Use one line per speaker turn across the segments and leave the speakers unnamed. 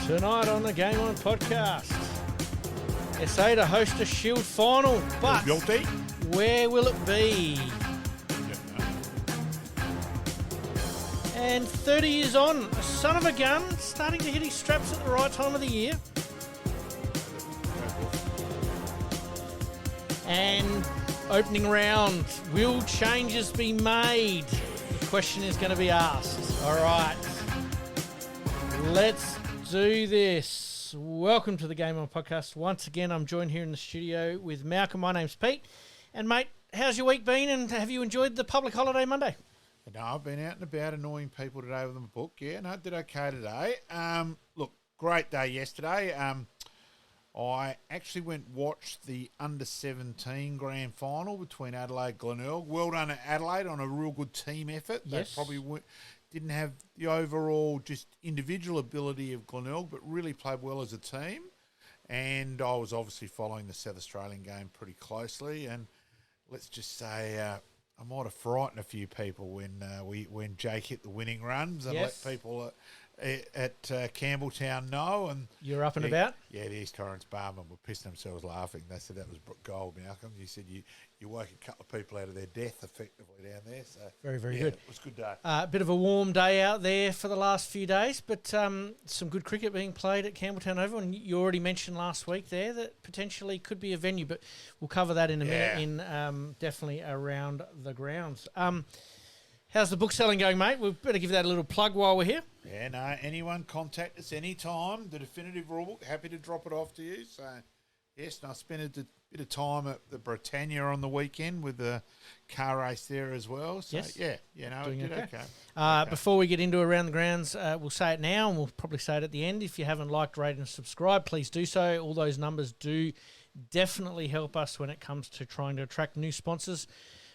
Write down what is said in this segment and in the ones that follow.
Tonight on the Game On podcast, SA to host a Shield final, but where will it be? And 30 years on, a son of a gun, starting to hit his straps at the right time of the year. And opening round, will changes be made? The question is going to be asked. All right, let's do this. Welcome to the Game On podcast. Once again, I'm joined here in the studio with Malcolm. My name's Pete. And mate, how's your week been, and have you enjoyed the public holiday Monday?
No, I've been out and about annoying people today with my book. Yeah, no, I did okay today. Look, great day yesterday. I actually went and watched the under-17 grand final between Adelaide and Glenelg. Well done at Adelaide on a real good team effort.
Yes.
They probably didn't have the overall just individual ability of Glenelg, but really played well as a team. And I was obviously following the South Australian game pretty closely. And let's just say I might have frightened a few people when Jake hit the winning runs and let people at Campbelltown know. And
you're up and about?
Yeah, the East Torrens barmen were pissing themselves laughing. They said that was gold, Malcolm. You said you woke a couple of people out of their death effectively down there. So
very, very good.
It was a good day.
A bit of a warm day out there for the last few days, but some good cricket being played at Campbelltown Oval. And you already mentioned last week there that potentially could be a venue, but we'll cover that in a minute in definitely around the grounds. How's the book selling going, mate? We better give that a little plug while we're here.
Yeah, no, anyone contact us anytime. The definitive rulebook, happy to drop it off to you. So, yes, and I spent a bit of time at the Britannia on the weekend with the car race there as well. So,
yes.
it did okay.
Before we get into Around the Grounds, we'll say it now and we'll probably say it at the end. If you haven't liked, rated and subscribed, please do so. All those numbers do definitely help us when it comes to trying to attract new sponsors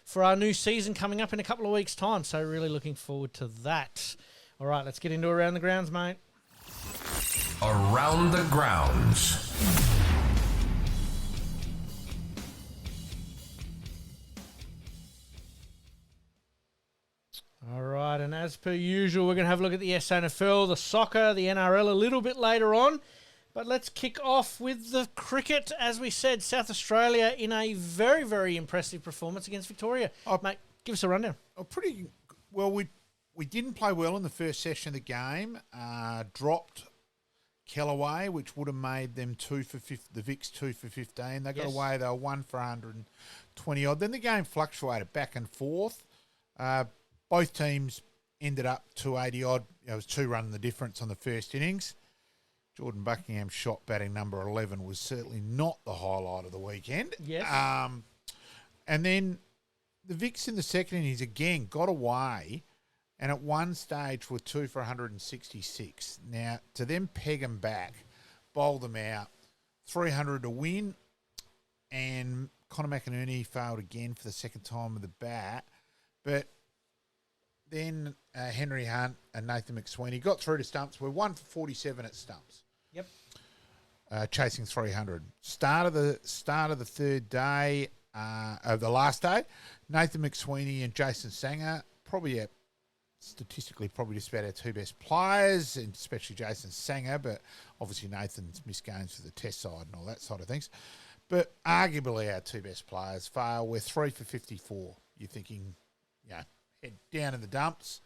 for our new season coming up in a couple of weeks' time. So really looking forward to that. All right, let's get into Around the Grounds, mate.
Around the Grounds.
All right, and as per usual, we're going to have a look at the SANFL, the soccer, the NRL a little bit later on. But let's kick off with the cricket. As we said, South Australia in a very, very impressive performance against Victoria. Mate, give us a rundown.
Pretty well. We didn't play well in the first session of the game. Dropped Kellaway, which would have made them 2 for 50, the Vicks 2 for 15. They got away. They were 1 for 120 odd. Then the game fluctuated back and forth. Both teams ended up 280 odd. It was 2 running the difference on the first innings. Jordan Buckingham's shot batting number 11 was certainly not the highlight of the weekend.
Yes.
And then the Vicks in the second innings again got away, and at one stage were 2 for 166. Now, to then peg them back, bowl them out, 300 to win, and Connor McInerney failed again for the second time with the bat. But then Henry Hunt and Nathan McSweeney got through to stumps. We're 1 for 47 at stumps.
Yep.
Chasing 300. Start of the third day, of the last day, Nathan McSweeney and Jason Sanger, statistically probably just about our 2 best players, and especially Jason Sanger, but obviously Nathan's missed games for the test side and all that side of things. But arguably our 2 best players fail. We're 3 for 54. You're thinking, head down in the dumps.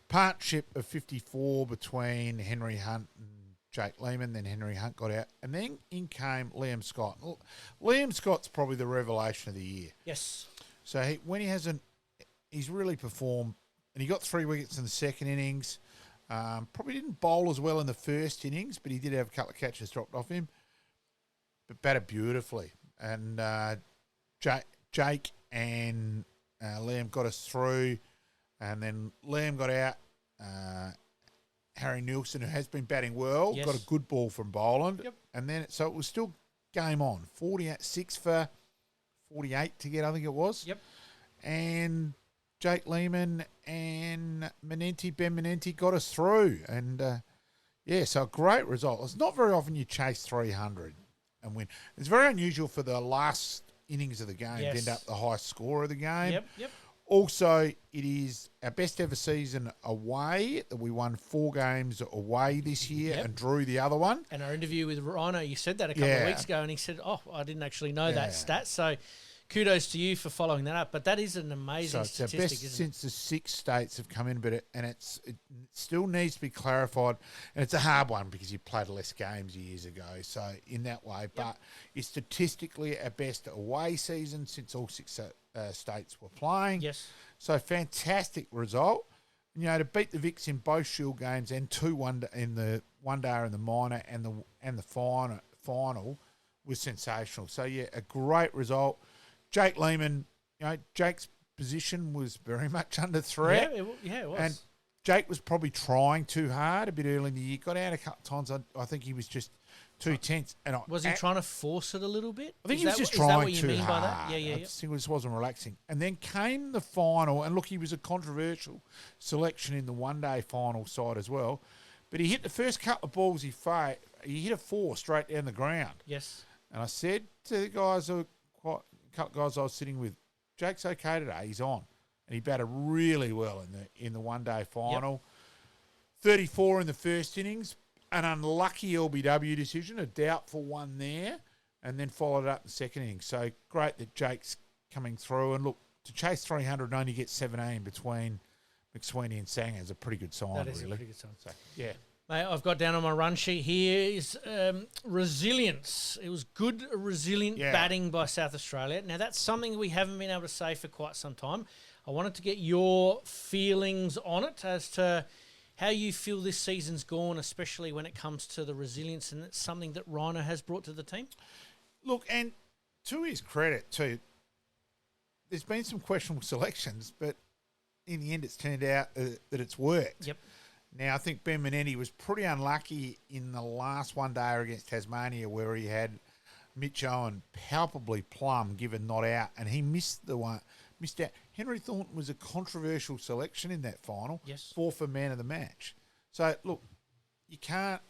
Partnership of 54 between Henry Hunt and Jake Lehman. Then Henry Hunt got out. And then in came Liam Scott. Liam Scott's probably the revelation of the year.
Yes.
So he's really performed. And he got 3 wickets in the second innings. Probably didn't bowl as well in the first innings, but he did have a couple of catches dropped off him. But batted beautifully. And Jake and Liam got us through. And then Liam got out. Harry Nielsen, who has been batting well, got a good ball from Boland.
Yep.
And then, so it was still game on. 6 for 48 to get, I think it was.
Yep.
And Jake Lehman and Ben Menenti got us through. And, so a great result. It's not very often you chase 300 and win. It's very unusual for the last innings of the game to end up the highest score of the game.
Yep.
Also, it is our best ever season away. We won 4 games away this year and drew the other one.
And our interview with Rhino, you said that a couple of weeks ago, and he said, "Oh, I didn't actually know that stat." So, kudos to you for following that up. But that is an amazing statistic,
it's our best
isn't it?
since the 6 states have come in, but it still needs to be clarified. And it's a hard one because you played less games years ago. So in that way, but it's statistically our best away season since all 6 states were playing.
Yes.
So fantastic result. You know, to beat the Vicks in both Shield games and 2-1 in the one day and the minor and the final was sensational. So yeah, a great result. Jake Lehman, you know, Jake's position was very much under threat.
Yeah, it was.
And Jake was probably trying too hard a bit early in the year. Got out a couple of times. I think he was just too tense. And
was he trying to force it a little bit?
I think he was just trying too hard.
By that? Yeah.
I just think it just wasn't relaxing. And then came the final, and look, he was a controversial selection in the one-day final side as well. But he hit the first couple of balls he hit a 4 straight down the ground.
Yes.
And I said to the guys, a couple of guys I was sitting with, Jake's okay today. He's on, and he batted really well in the one-day final. 34 in the first innings. An unlucky LBW decision, a doubtful one there, and then followed up in the second innings. So great that Jake's coming through. And look, to chase 300 and only get 17 between McSweeney and Sanger is a pretty good sign,
That is
really.
a pretty good sign.
So, yeah.
Mate, I've got down on my run sheet here is resilience. It was good, resilient batting by South Australia. Now, that's something we haven't been able to say for quite some time. I wanted to get your feelings on it as to how you feel this season's gone, especially when it comes to the resilience, and it's something that Rhino has brought to the team.
Look, and to his credit, too, there's been some questionable selections, but in the end it's turned out that it's worked.
Yep.
Now, I think Ben Minetti was pretty unlucky in the last one-day against Tasmania where he had Mitch Owen palpably plumb given not out, and he missed out. Henry Thornton was a controversial selection in that final.
Yes.
4 for man of the match. So, look, you can't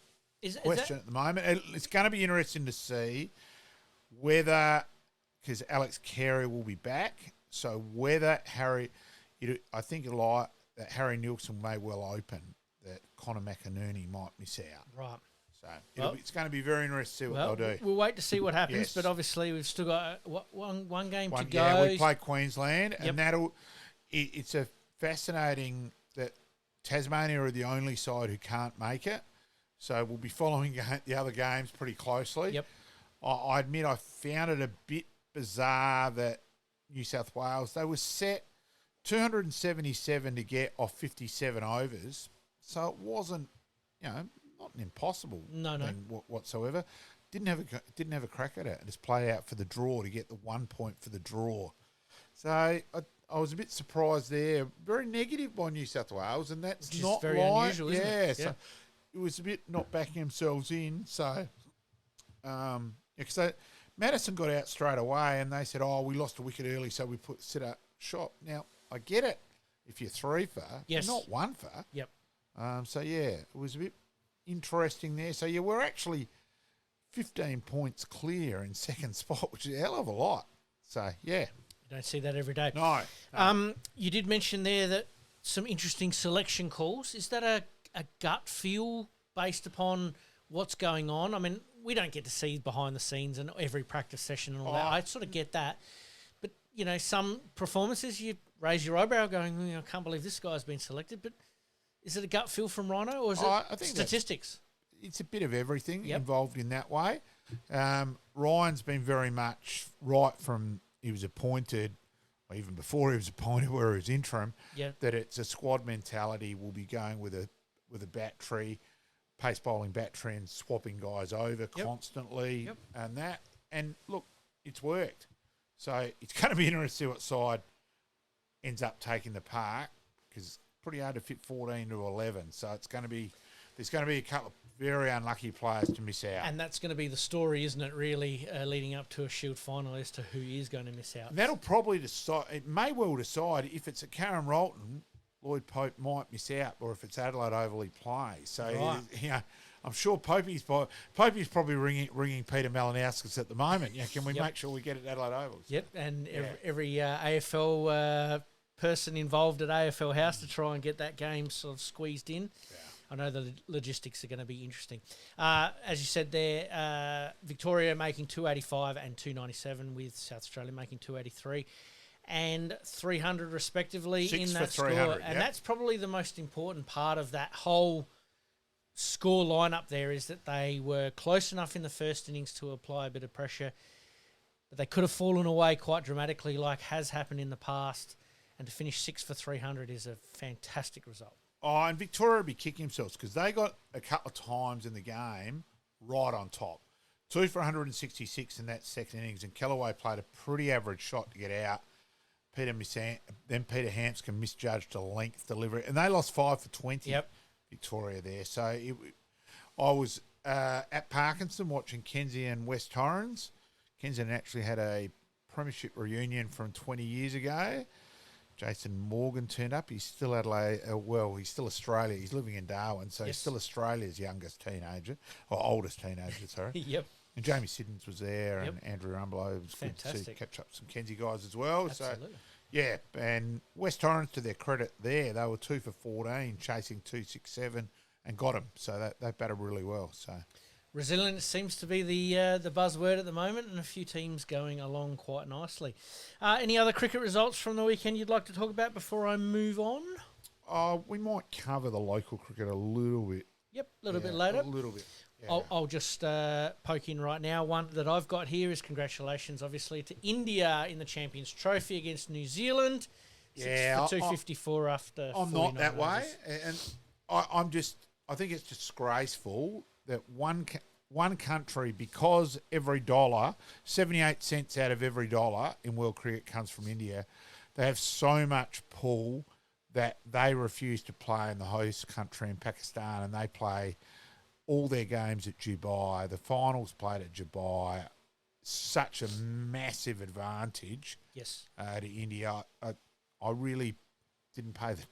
question at the moment. It's going to be interesting to see whether, because Alex Carey will be back, so whether I think that Harry Nielsen may well open, that Connor McInerney might miss out.
Right.
So it's going to be very interesting to see what they'll do.
We'll wait to see what happens, but obviously we've still got one game to go.
Yeah, we play Queensland, and it's a fascinating that Tasmania are the only side who can't make it. So we'll be following the other games pretty closely.
Yep.
I admit I found it a bit bizarre that New South Wales, they were set 277 to get off 57 overs. So it wasn't, not an impossible thing whatsoever. Didn't have a crack at it. Just play out for the draw to get the 1 point for the draw. So I was a bit surprised there. Very negative by New South Wales, and that's
Which
not
is very unusual, isn't it?
So it was a bit not backing themselves in. So, because Madison got out straight away, and they said, "Oh, we lost a wicket early, so we set up shot." Now I get it. If you're 3 for, you're not 1 for.
Yep.
So it was a bit interesting there. So we're actually 15 points clear in second spot, which is a hell of a lot. So you
don't see that every day.
No.
You did mention there that some interesting selection calls. Is that a gut feel based upon what's going on? I mean, we don't get to see behind the scenes and every practice session and all that. I sort of get that. But, some performances you raise your eyebrow going, I can't believe this guy's been selected. But is it a gut feel from Rhino or is it statistics?
It's a bit of everything involved in that way. Ryan's been very much right from he was appointed, or even before he was appointed, where he was interim, that it's a squad mentality. We'll be going with a battery, pace bowling battery, and swapping guys over constantly, and look, it's worked. So it's going to be interesting to see what side ends up taking the park, because it's pretty hard to fit 14 to 11. So there's going to be a couple of very unlucky players to miss out.
And that's going to be the story, isn't it, really, leading up to a Shield final as to who is going to miss out.
And that'll probably decide, it may well decide if it's a Karen Rolton, Lloyd Pope might miss out, or if it's Adelaide Oval he plays. So, I'm sure Popey's probably ringing Peter Malinauskas at the moment. Can we make sure we get it at Adelaide Oval?
Yep, and every AFL person involved at AFL House to try and get that game sort of squeezed in. Yeah. I know the logistics are going to be interesting. As you said there, Victoria making 285 and 297, with South Australia making 283 and 300 respectively in that score. And that's probably the most important part of that whole score lineup there, is that they were close enough in the first innings to apply a bit of pressure, but they could have fallen away quite dramatically, like has happened in the past. And to finish 6 for 300 is a fantastic result.
Oh, and Victoria will be kicking themselves because they got a couple of times in the game right on top. 2 for 166 in that second innings, and Kellaway played a pretty average shot to get out. Peter Hampscombe misjudged a length delivery, and they lost 5 for 20.
Yep.
Victoria there. So I was at Parkinson watching Kensington and West Torrens. Kensington actually had a premiership reunion from 20 years ago. Jason Morgan turned up. He's still Adelaide. He's still Australia. He's living in Darwin, so he's still Australia's youngest teenager, or oldest teenager, sorry.
Yep.
And Jamie Siddons was there, and Andrew Rumbelow. It was fantastic. Good to catch up with some Kenzie guys as well.
Absolutely.
So, yeah, and West Torrens, to their credit there, they were 2 for 14, chasing 267, and got them. So they batted really well. So
resilience seems to be the buzzword at the moment, and a few teams going along quite nicely. Any other cricket results from the weekend you'd like to talk about before I move on?
We might cover the local cricket a little bit.
Yep, a little bit later.
A little bit. Yeah.
I'll just poke in right now. One that I've got here is congratulations, obviously, to India in the Champions Trophy against New Zealand. 6 for 254 after 49
I'm not that way,
overs.
and I think it's disgraceful that one country, because every dollar, 78 cents out of every dollar in world cricket comes from India, they have so much pull that they refuse to play in the host country in Pakistan, and they play all their games at Dubai. The finals played at Dubai. Such a massive advantage.
Yes.
To India. I really didn't pay the...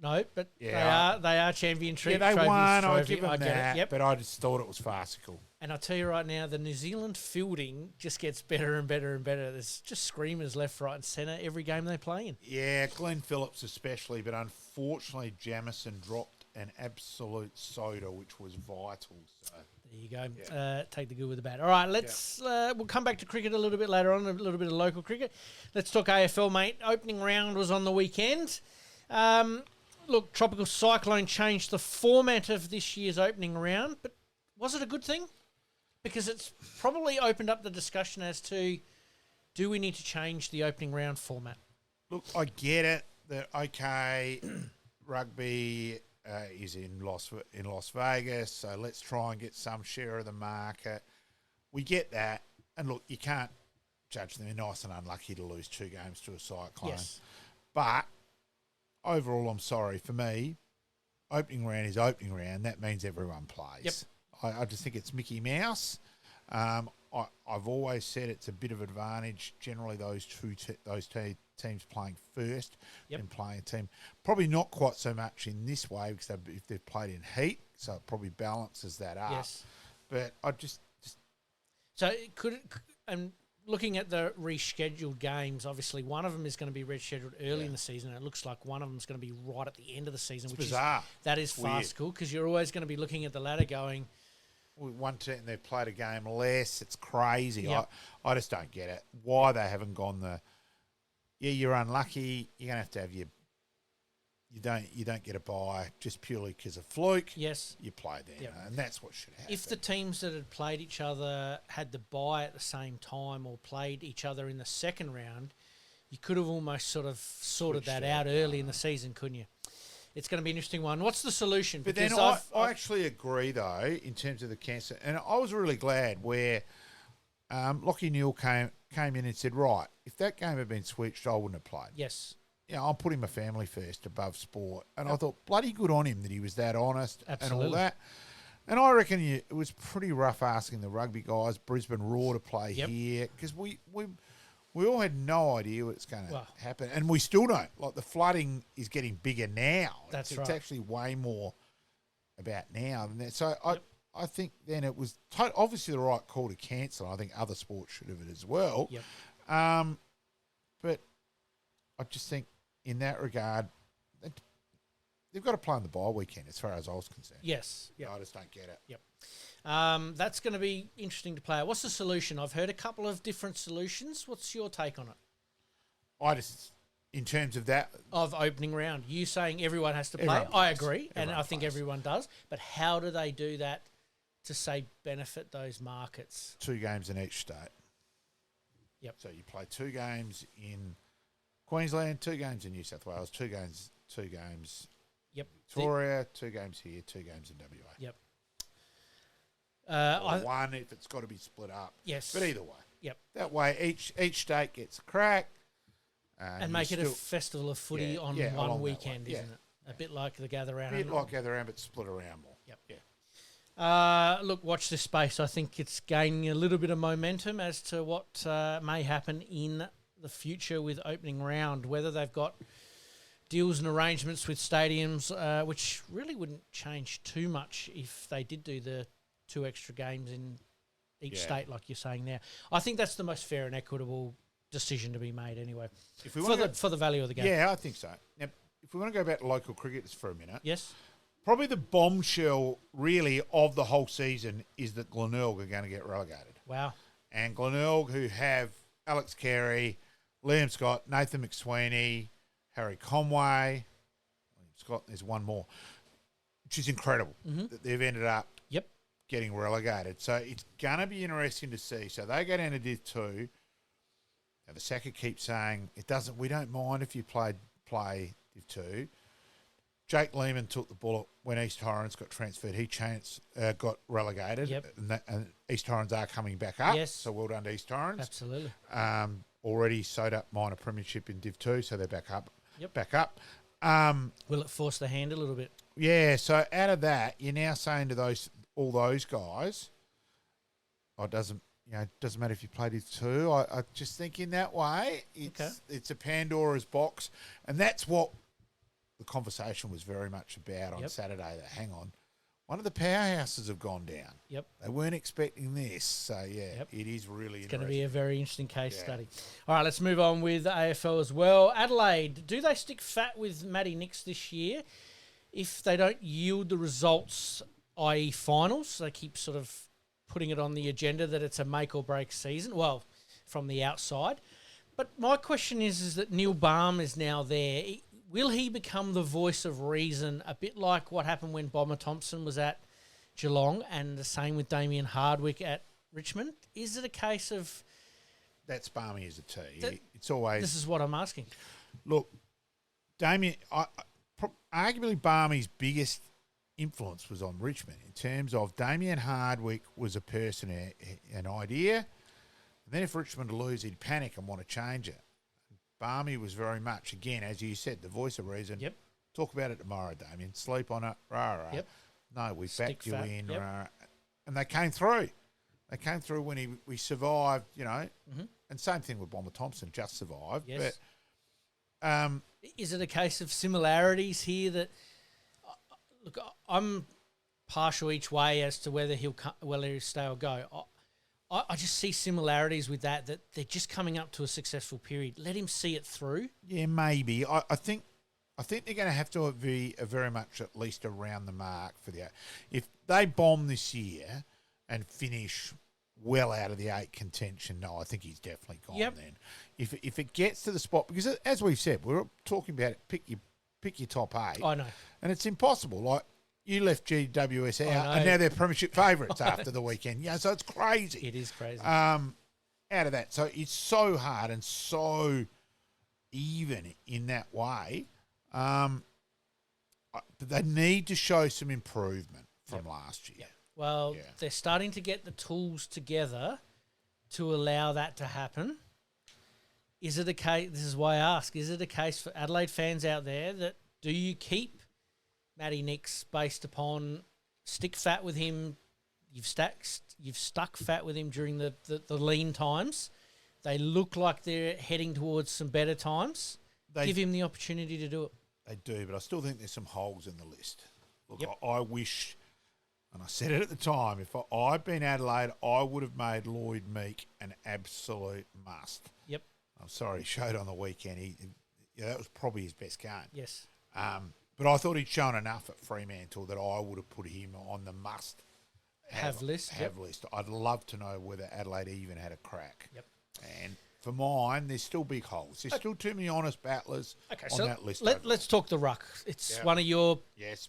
No, but they are champion trophies.
Yeah, they won. I give them
get
that,
it. Yep.
but I just thought it was farcical.
And I'll tell you right now, the New Zealand fielding just gets better and better and better. There's just screamers left, right and centre every game they play in.
Yeah, Glenn Phillips especially, but unfortunately Jamison dropped an absolute soda, which was vital. So
there you go. Yeah. Take the good with the bad. All right, we'll come back to cricket a little bit later on, a little bit of local cricket. Let's talk AFL, mate. Opening round was on the weekend. Look, Tropical Cyclone changed the format of this year's opening round, but was it a good thing? Because it's probably opened up the discussion as to, do we need to change the opening round format?
Look, I get it that, okay, rugby is in Las Vegas, so let's try and get some share of the market. We get that. And look, you can't judge them. They're nice and unlucky to lose 2 games to a Cyclone.
Yes. But
overall, I'm sorry. For me, opening round is opening round. That means everyone plays. Yep. I just think it's Mickey Mouse. I've always said it's a bit of advantage. Generally, those teams playing first and playing a team. Probably not quite so much in this way because if they've played in heat, so it probably balances that up.
Yes.
But I just
so and looking at the rescheduled games, obviously one of them is going to be rescheduled early in the season. And it looks like one of them is going to be right at the end of the season, which
bizarre.
That is farcical because you're always going to be looking at the ladder going,
one team they've played a game less. It's crazy.
Yep.
I just don't get it. Why they haven't gone you're unlucky. You're gonna have to have you don't get a bye just purely because of fluke.
Yes,
you play then, and that's what should happen.
If the teams that had played each other had the bye at the same time or played each other in the second round, you could have almost sort of sorted that out early in the season, couldn't you? It's going to be an interesting one. What's the solution?
But
because
then I actually agree, though, in terms of the cancer. And I was really glad where Lockie Neal came in and said, right, if that game had been switched, I wouldn't have played.
Yes.
I'm putting my family first above sport. And I thought, bloody good on him that he was that honest and all that. And I reckon it was pretty rough asking the rugby guys, Brisbane Raw, to play here because we all had no idea what's going to happen. And we still don't. Like, the flooding is getting bigger now.
It's
actually way more about now than that. So I think then it was obviously the right call to cancel. I think other sports should have it as well.
Yep.
But I just think in that regard, they've got to play on the bye weekend as far as I was concerned.
Yes. Yep.
I just don't get it.
Yep. That's going to be interesting to play out. What's the solution? I've heard a couple of different solutions. What's your take on it?
I just, in terms of that,
Of opening round, you saying everyone has to play.
Everyone
I
plays.
agree, and
Everyone
I think
plays.
everyone does. But how do they do that to say benefit those markets?
2 games in each state.
Yep.
So you play 2 games in Queensland, 2 games in New South Wales, 2 games
Yep.
Victoria, 2 games here, 2 games in WA.
Yep.
Or 1 if it's got to be split up.
Yes.
But either way.
Yep.
That way each state gets a crack.
And make it a festival of footy on
along
one
that
weekend,
way.
isn't it? A bit like the gather round.
A bit like gather around, but split around more.
Yep.
Yeah.
Look, watch this space. I think it's gaining a little bit of momentum as to what may happen in the future with opening round, whether they've got deals and arrangements with stadiums, which really wouldn't change too much if they did do the 2 extra games in each state, like you're saying now. I think that's the most fair and equitable decision to be made anyway,
If we want
for the value of the game.
Yeah, I think so. Now, if we want to go back to local cricketers for a minute,
Yes?
probably the bombshell really of the whole season is that Glenelg are going to get relegated.
Wow.
And Glenelg, who have Alex Carey, Liam Scott, Nathan McSweeney, Harry Conway, Liam Scott, there's one more, which is incredible that they've ended up
Yep.
getting relegated. So it's going to be interesting to see. So they go down to Div 2. Now, the Saka keeps saying, we don't mind if you play Div 2. Jake Lehman took the bullet when East Torrens got transferred. He got relegated.
Yep.
And East Torrens are coming back up.
Yes.
So well done to East Torrens.
Absolutely.
Already sewed up minor premiership in Div 2, so they're back up.
Yep.
Back up.
Will it force the hand a little bit?
Yeah, so out of that, you're now saying to all those guys, it doesn't matter if you play Div 2. I just think in that way, it's a Pandora's box, and that's what the conversation was very much about on Saturday. That hang on, one of the powerhouses have gone down.
Yep.
They weren't expecting this, so it is really
It's going to
interesting.
be a very interesting case study. All right, let's move on with AFL as well. Adelaide, do they stick fat with Matty Nix this year if they don't yield the results, i.e. finals? They keep sort of putting it on the agenda that it's a make or break season, well, from the outside. But my question is that Neil Baum is now there. Will he become the voice of reason, a bit like what happened when Bomber Thompson was at Geelong, and the same with Damien Hardwick at Richmond? Is it a case of...
That's Barmy as a T. It's always...
This is what I'm asking.
Look, Damien... arguably Barmy's biggest influence was on Richmond in terms of Damien Hardwick was a person, an idea, and then if Richmond lose, he'd panic and want to change it. Barmy was very much, again, as you said, the voice of reason.
Yep.
Talk about it tomorrow, Damien. Sleep on it. Rah, rah.
Yep.
No, we
Stick
backed you
fat.
in.
Yep.
Rah. And they came through. They came through when we survived, and same thing with Bomber Thompson, just survived.
Yes.
But
Is it a case of similarities here that... Look, I'm partial each way as to whether he'll stay or go. I just see similarities with that they're just coming up to a successful period. Let him see it through.
Yeah, maybe. I think they're going to have to be very much at least around the mark for the... If they bomb this year and finish well out of the 8 contention, no, I think he's definitely gone then. If it gets to the spot... Because as we've said, we're talking about it, pick your top 8.
I know.
And it's impossible. Like, you left GWS out, and now they're premiership favourites after the weekend. So it's crazy.
It is crazy.
Out of that. So it's so hard and so even in that way. But they need to show some improvement from last year.
Well, they're starting to get the tools together to allow that to happen. Is it a case, this is why I ask, is it a case for Adelaide fans out there that do you keep Matty Nix based upon stick fat with him? You've stuck fat with him during the lean times. They look like they're heading towards some better times. Give him the opportunity to do it.
They do, but I still think there's some holes in the list. Look, I wish, and I said it at the time, if I'd been Adelaide, I would have made Lloyd Meek an absolute must.
Yep.
I'm sorry, he showed on the weekend. that was probably his best game.
Yes.
But I thought he'd shown enough at Fremantle that I would have put him on the must-have
list.
list. I'd love to know whether Adelaide even had a crack.
Yep.
And for mine, there's still big holes. There's still too many honest battlers on that list.
Let's talk the ruck. It's one of your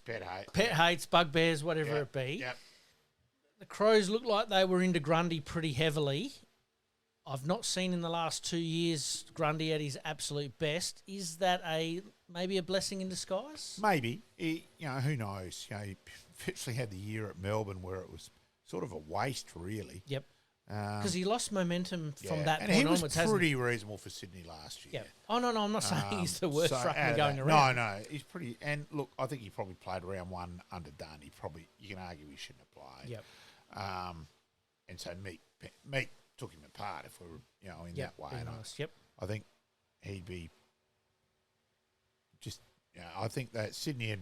pet hates, bugbears, whatever it be.
Yep.
The Crows look like they were into Grundy pretty heavily. I've not seen in the last 2 years Grundy at his absolute best. Is that maybe a blessing in disguise?
Maybe. Who knows? He virtually had the year at Melbourne where it was sort of a waste, really.
Yep. Because he lost momentum from that
and
point
he was
onwards,
pretty reasonable for Sydney last year.
Yeah. Oh, no, I'm not saying he's the worst ruckman going around.
No, he's pretty... And, look, I think he probably played round one underdone. You can argue he shouldn't have played.
Yep.
And so Meek took him apart if we were, in that way. And I think he'd be just... I think that Sydney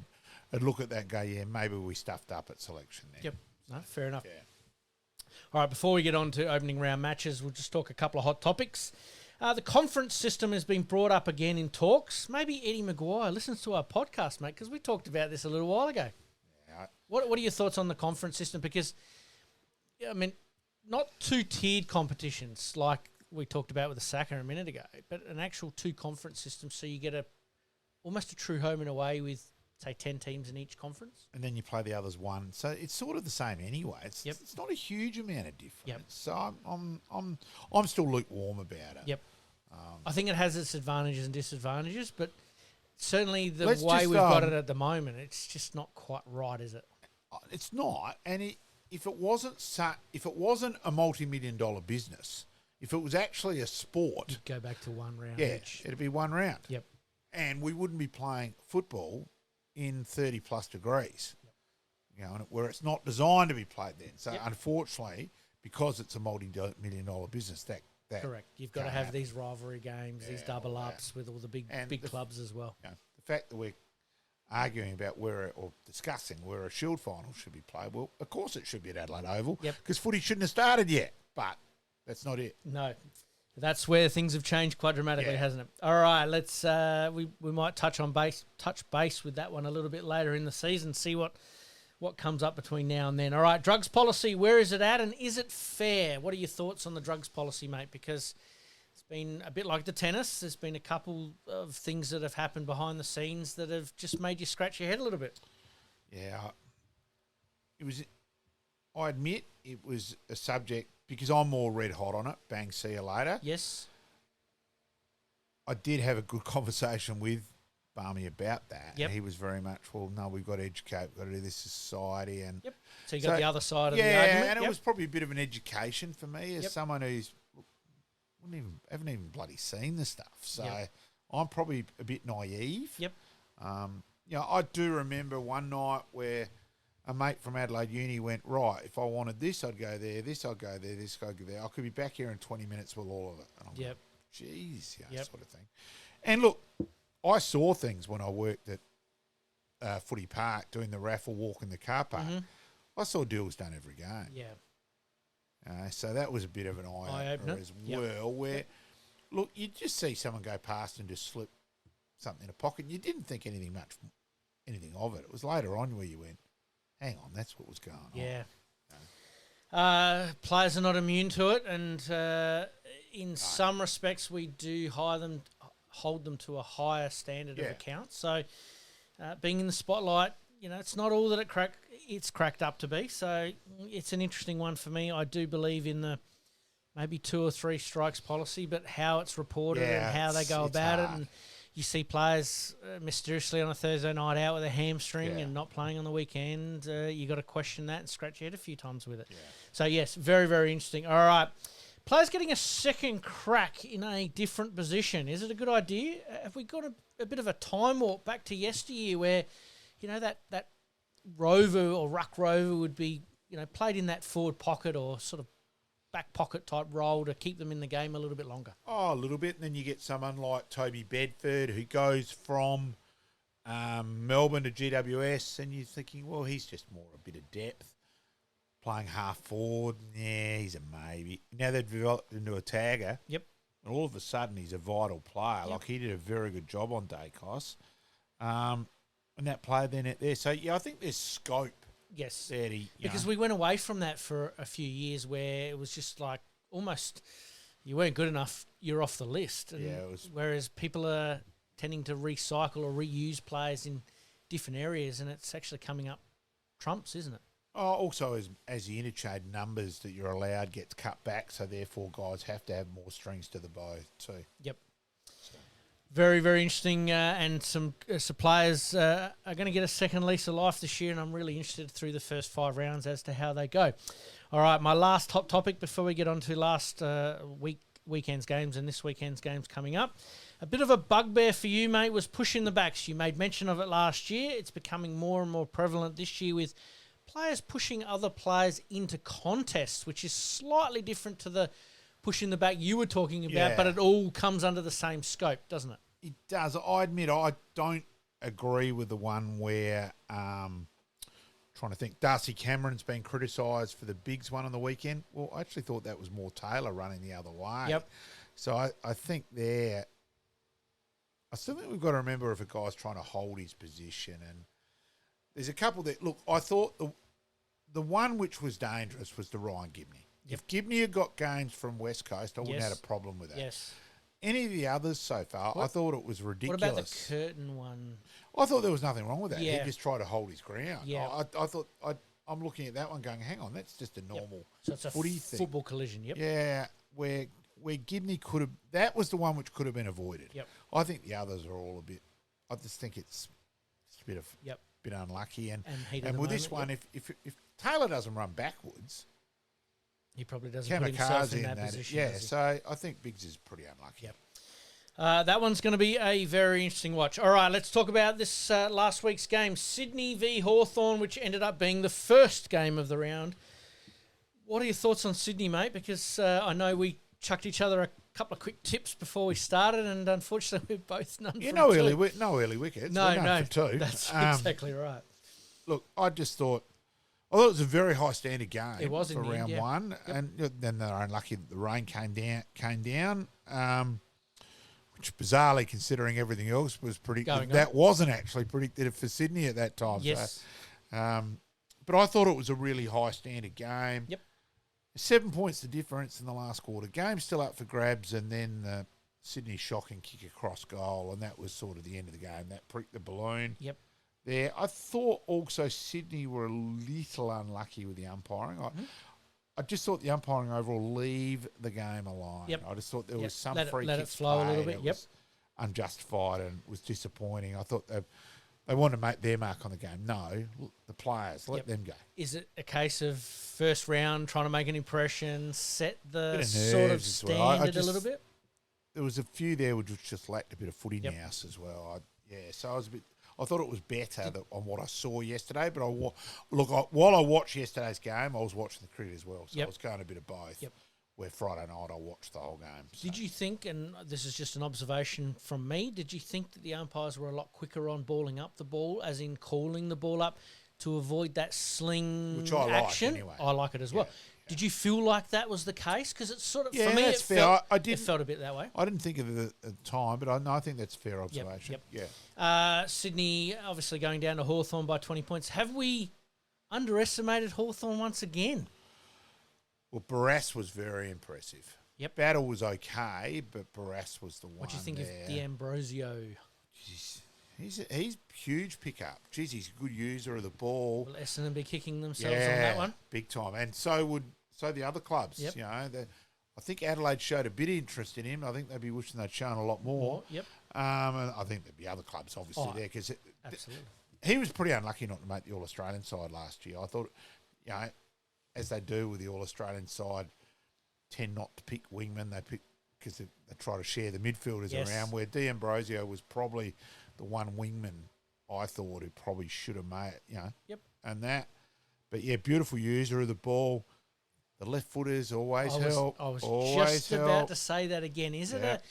would look at that and go, maybe we stuffed up at selection there.
Yep. No, fair enough.
Yeah.
All right, before we get on to opening round matches, we'll just talk a couple of hot topics. The conference system has been brought up again in talks. Maybe Eddie Maguire listens to our podcast, mate, because we talked about this a little while ago.
Yeah.
What are your thoughts on the conference system? Because, not two-tiered competitions like we talked about with the Saka a minute ago, but an actual two-conference system so you get almost a true home and away with, say, 10 teams in each conference.
And then you play the others one. So it's sort of the same anyway. It's not a huge amount of difference.
Yep.
So I'm still lukewarm about it.
Yep. I think it has its advantages and disadvantages, but certainly the
Let's
way
just,
we've got it at the moment, it's just not quite right, is it?
It's not. And if it wasn't a multi-million-dollar business, if it was actually a sport,
You'd go back to one round
yeah,
each.
it'd be one round.
Yep.
And we wouldn't be playing football in 30-plus degrees, where it's not designed to be played then. So, unfortunately, because it's a multi-million-dollar business, that
correct. You've got to have these rivalry games, these double-ups with all the big clubs as well.
The fact that we're arguing about discussing where a Shield final should be played, well, of course it should be at Adelaide Oval, because footy shouldn't have started yet, but that's not it.
No. That's where things have changed quite dramatically, hasn't it? All right, let's we might touch base with that one a little bit later in the season, see what comes up between now and then. All right, drugs policy, where is it at and is it fair? What are your thoughts on the drugs policy, mate? Because it's been a bit like the tennis. There's been a couple of things that have happened behind the scenes that have just made you scratch your head a little bit.
Yeah, I admit it was a subject, because I'm more red hot on it, bang, see you later.
Yes.
I did have a good conversation with Barmy about that.
Yep.
And he was very much, well, no, we've got to educate, we've got to do this as society. And
So you got the other side of the argument.
Yeah, and it was probably a bit of an education for me as someone who's haven't even bloody seen the stuff. So I'm probably a bit naive.
Yep.
I do remember one night where a mate from Adelaide Uni went, right, if I wanted this, I'd go there, this, I'd go there, this, I'd go there. I could be back here in 20 minutes with all of it. And I'm like, geez, sort of thing. And look, I saw things when I worked at Footy Park doing the raffle walk in the car park. Mm-hmm. I saw deals done every game.
Yeah.
So that was a bit of an eye-opener as well, where, look, you just see someone go past and just slip something in a pocket, and you didn't think anything of it. It was later on where you went, hang on, that's what was going on.
Yeah. Players are not immune to it, and in some respects we do hold them to a higher standard of account. So being in the spotlight, it's not all that it's cracked up to be. So it's an interesting one for me. I do believe in the maybe 2 or 3 strikes policy, but how it's reported and how they go about it. And you see players mysteriously on a Thursday night out with a hamstring and not playing on the weekend. You got to question that and scratch your head a few times with it. Yeah. So, yes, very, very interesting. All right. Players getting a second crack in a different position. Is it a good idea? Have we got a bit of a time warp back to yesteryear where, that rover or ruck rover would be, played in that forward pocket or sort of back pocket type role to keep them in the game a little bit longer?
Oh, a little bit. And then you get someone like Toby Bedford who goes from Melbourne to GWS, and you're thinking, well, he's just more a bit of depth. Playing half forward, yeah, he's a maybe. Now they've developed into a tagger.
Yep.
and all of a sudden he's a vital player.
Yep.
Like, he did a very good job on Dacos. And that player then out there. So, yeah, I think there's scope.
Yes.
There
because we went away from that for a few years where it was just like almost you weren't good enough, you're off the list. And
it was.
whereas people are tending to recycle or reuse players in different areas, and it's actually coming up trumps, isn't it?
Oh, also, as the interchange numbers that you're allowed gets cut back, so therefore guys have to have more strings to the bow too.
Yep. Very, very interesting, and some players are going to get a second lease of life this year, and I'm really interested through the first 5 rounds as to how they go. All right, my last hot topic before we get on to last weekend's games and this weekend's games coming up. A bit of a bugbear for you, mate, was pushing the backs. You made mention of it last year. It's becoming more and more prevalent this year with players pushing other players into contests, which is slightly different to the pushing the back you were talking about, but it all comes under the same scope, doesn't it?
It does. I admit I don't agree with the one where, trying to think, Darcy Cameron's been criticised for the Bigs one on the weekend. Well, I actually thought that was more Taylor running the other way.
Yep.
So I think I still think we've got to remember if a guy's trying to hold his position. And there's a couple that, look, I thought the one which was dangerous was the Ryan Gibney.
Yep.
If Gibney had got games from West Coast, I wouldn't have had a problem with that.
Yes.
Any of the others so far, I thought it was ridiculous.
What about the Curtin one?
I thought there was nothing wrong with that.
Yeah.
He just tried to hold his ground.
Yeah.
I thought I'm looking at that one going, hang on, that's just a normal
So it's a
footy thing.
football collision, yep.
Yeah, where Gibney could have, that was the one which could have been avoided.
Yep.
I think the others are all a bit, I just think it's a bit of bit unlucky. And with this one, if Taylor doesn't run backwards,
he probably doesn't put himself in that position.
Yeah, so I think Biggs is pretty unlucky.
Yep. That one's going to be a very interesting watch. All right, let's talk about this last week's game, Sydney v Hawthorn, which ended up being the first game of the round. What are your thoughts on Sydney, mate? Because I know we chucked each other a couple of quick tips before we started, and unfortunately we're both none for two.
No early wickets.
No,
We're none for two.
That's exactly right.
Look, I thought it was a very high standard game.
It was
for
in
round one, and then they were unlucky that the rain came down. Which bizarrely, considering everything else was predicted, that wasn't actually predicted for Sydney at that time.
Yes.
So, but I thought it was a really high standard game.
Yep.
7 points the difference in the last quarter. Game still up for grabs, and then the Sydney shocking kick across goal, and that was sort of the end of the game. That pricked the balloon.
Yep.
There, I thought also Sydney were a little unlucky with the umpiring. I just thought the umpiring overall leave the game alone.
Yep.
I just thought there was some
let
free
it
kicks
flow a little
played.
bit. Yep.
Was unjustified and was disappointing. I thought they wanted to make their mark on the game. No, the players, let them go.
Is it a case of first round trying to make an impression, set the
Bit of
sort of
nerves as well.
standard a little bit?
There was a few there which just lacked a bit of footy
Yep.
nous as well. So I was a bit. I thought it was better on what I saw yesterday, but while I watched yesterday's game, I was watching the cricket as well, so I was going a bit of both.
Yep.
Where Friday night I watched the whole game. So.
Did you think, and this is just an observation from me, did you think that the umpires were a lot quicker on balling up the ball, as in calling the ball up to avoid that sling
Which I
action?
like anyway.
I like it as well. Did you feel like that was the case? Because it's sort of,
Yeah,
for me,
that's
it
fair.
it felt a bit that way.
I didn't think of it at the time, but I think that's a fair observation.
Yep.
Yeah.
Sydney obviously going down to Hawthorn by 20 points. Have we underestimated Hawthorn once again?
Well, Barras was very impressive.
Yep.
Battle was okay, but Barras was the one.
What do you think
there.
of D'Ambrosio?
He's a huge pickup. Jeez, he's a good user of the ball.
Will Essendon be kicking themselves on that one?
Big time. And so the other clubs.
Yep.
You know, I think Adelaide showed a bit of interest in him. I think they'd be wishing they'd shown a lot more.
Yep.
And I think there'd be other clubs obviously there because
absolutely.
He was pretty unlucky not to make the All-Australian side last year. I thought, as they do with the All-Australian side, tend not to pick wingmen. They pick because they try to share the midfielders around, where D'Ambrosio was probably the one wingman I thought who probably should have made,
Yep.
and that. But, beautiful user of the ball. The left footers always help.
I was
always
just
help.
about to say that again. Is it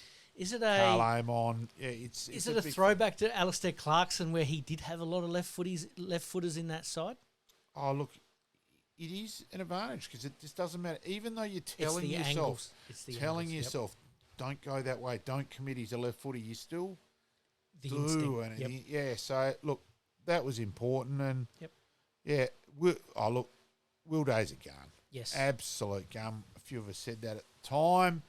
Carl Amon. Yeah, it's
is it a throwback to Alistair Clarkson where he did have a lot of left footers in that side?
Oh, look, it is an advantage because it just doesn't matter. Even though you're telling yourself, don't go that way, don't commit. He's a left footer. You still
The
do,
instinct.
and yeah. So look, that was important, and yeah. Will Day's a gun.
Yes,
Absolute gun. A few of us said that at the time.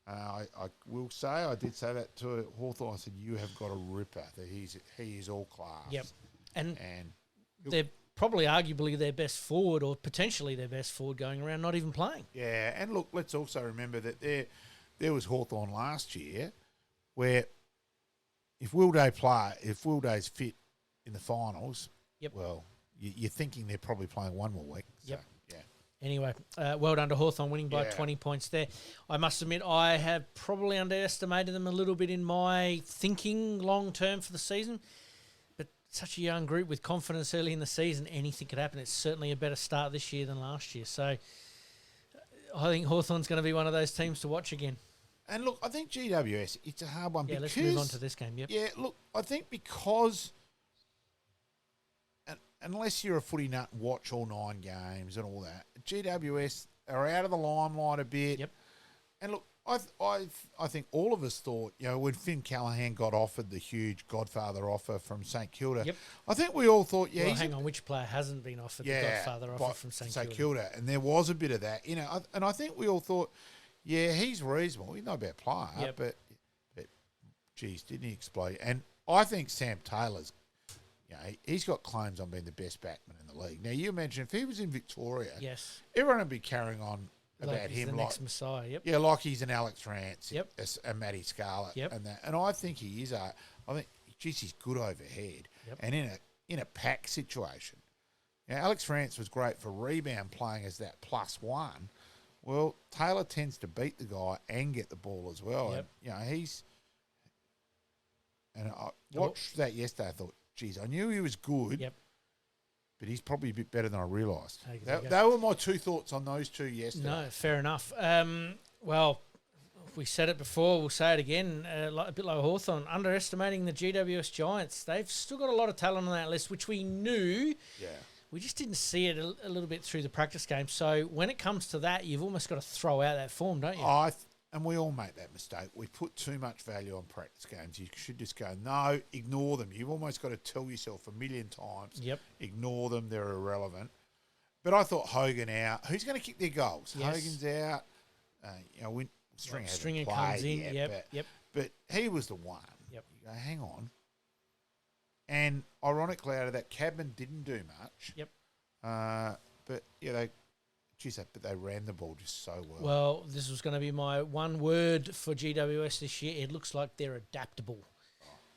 I will say, I did say that to Hawthorn. I said, you have got a ripper. That he is all class.
Yep. And they're probably arguably their best forward, or potentially their best forward going around, not even playing.
Yeah, and look, let's also remember that there was Hawthorn last year where if Will Day's fit in the finals, well, you're thinking they're probably playing one more week. So, yeah.
Anyway, well done to Hawthorn winning by 20 points there. I must admit, I have probably underestimated them a little bit in my thinking long term for the season. But such a young group with confidence early in the season, anything could happen. It's certainly a better start this year than last year. So I think Hawthorn's going to be one of those teams to watch again.
And look, I think GWS, it's a hard one.
Yeah, let's move on to this game. Yep.
Yeah, look, I think because unless you're a footy nut and watch all 9 games and all that, GWS are out of the limelight a bit.
Yep.
And look, I think all of us thought, when Finn Callaghan got offered the huge Godfather offer from St Kilda, I think we all thought,
hang on, which player hasn't been offered the Godfather offer from St Kilda?
And there was a bit of that, and I think we all thought, he's reasonable. He's not a bad player, but geez, didn't he explode? And I think Sam Taylor's, he's got claims on being the best batsman in the league. Now, you imagine if he was in Victoria, everyone would be carrying on about him
the next Messiah.
Yeah, like he's an Alex Rance, a Matty Scarlett,
and
that. And I think he is I think, geez, he's good overhead, and in a pack situation. Alex Rance was great for rebound, playing as that +1. Well, Taylor tends to beat the guy and get the ball as well. And, he's... And I watched that yesterday. I thought, geez, I knew he was good, but he's probably a bit better than I realised. They were my 2 thoughts on those 2 yesterday.
No, fair enough. Well, we said it before, we'll say it again, a bit like Hawthorn, underestimating the GWS Giants. They've still got a lot of talent on that list, which we knew. Yeah. We just didn't see it a little bit through the practice game. So when it comes to that, you've almost got to throw out that form, don't you?
And we all make that mistake. We put too much value on practice games. You should just go, no, ignore them. You've almost got to tell yourself a million times, ignore them, they're irrelevant. But I thought Hogan out. Who's going to kick their goals? Yes. Hogan's out.
Stringer comes in,
but he was the one. You go, hang on. And ironically, out of that, Cadman didn't do much. But they ran the ball just so well.
Well, this was going to be my one word for GWS this year. It looks like they're adaptable.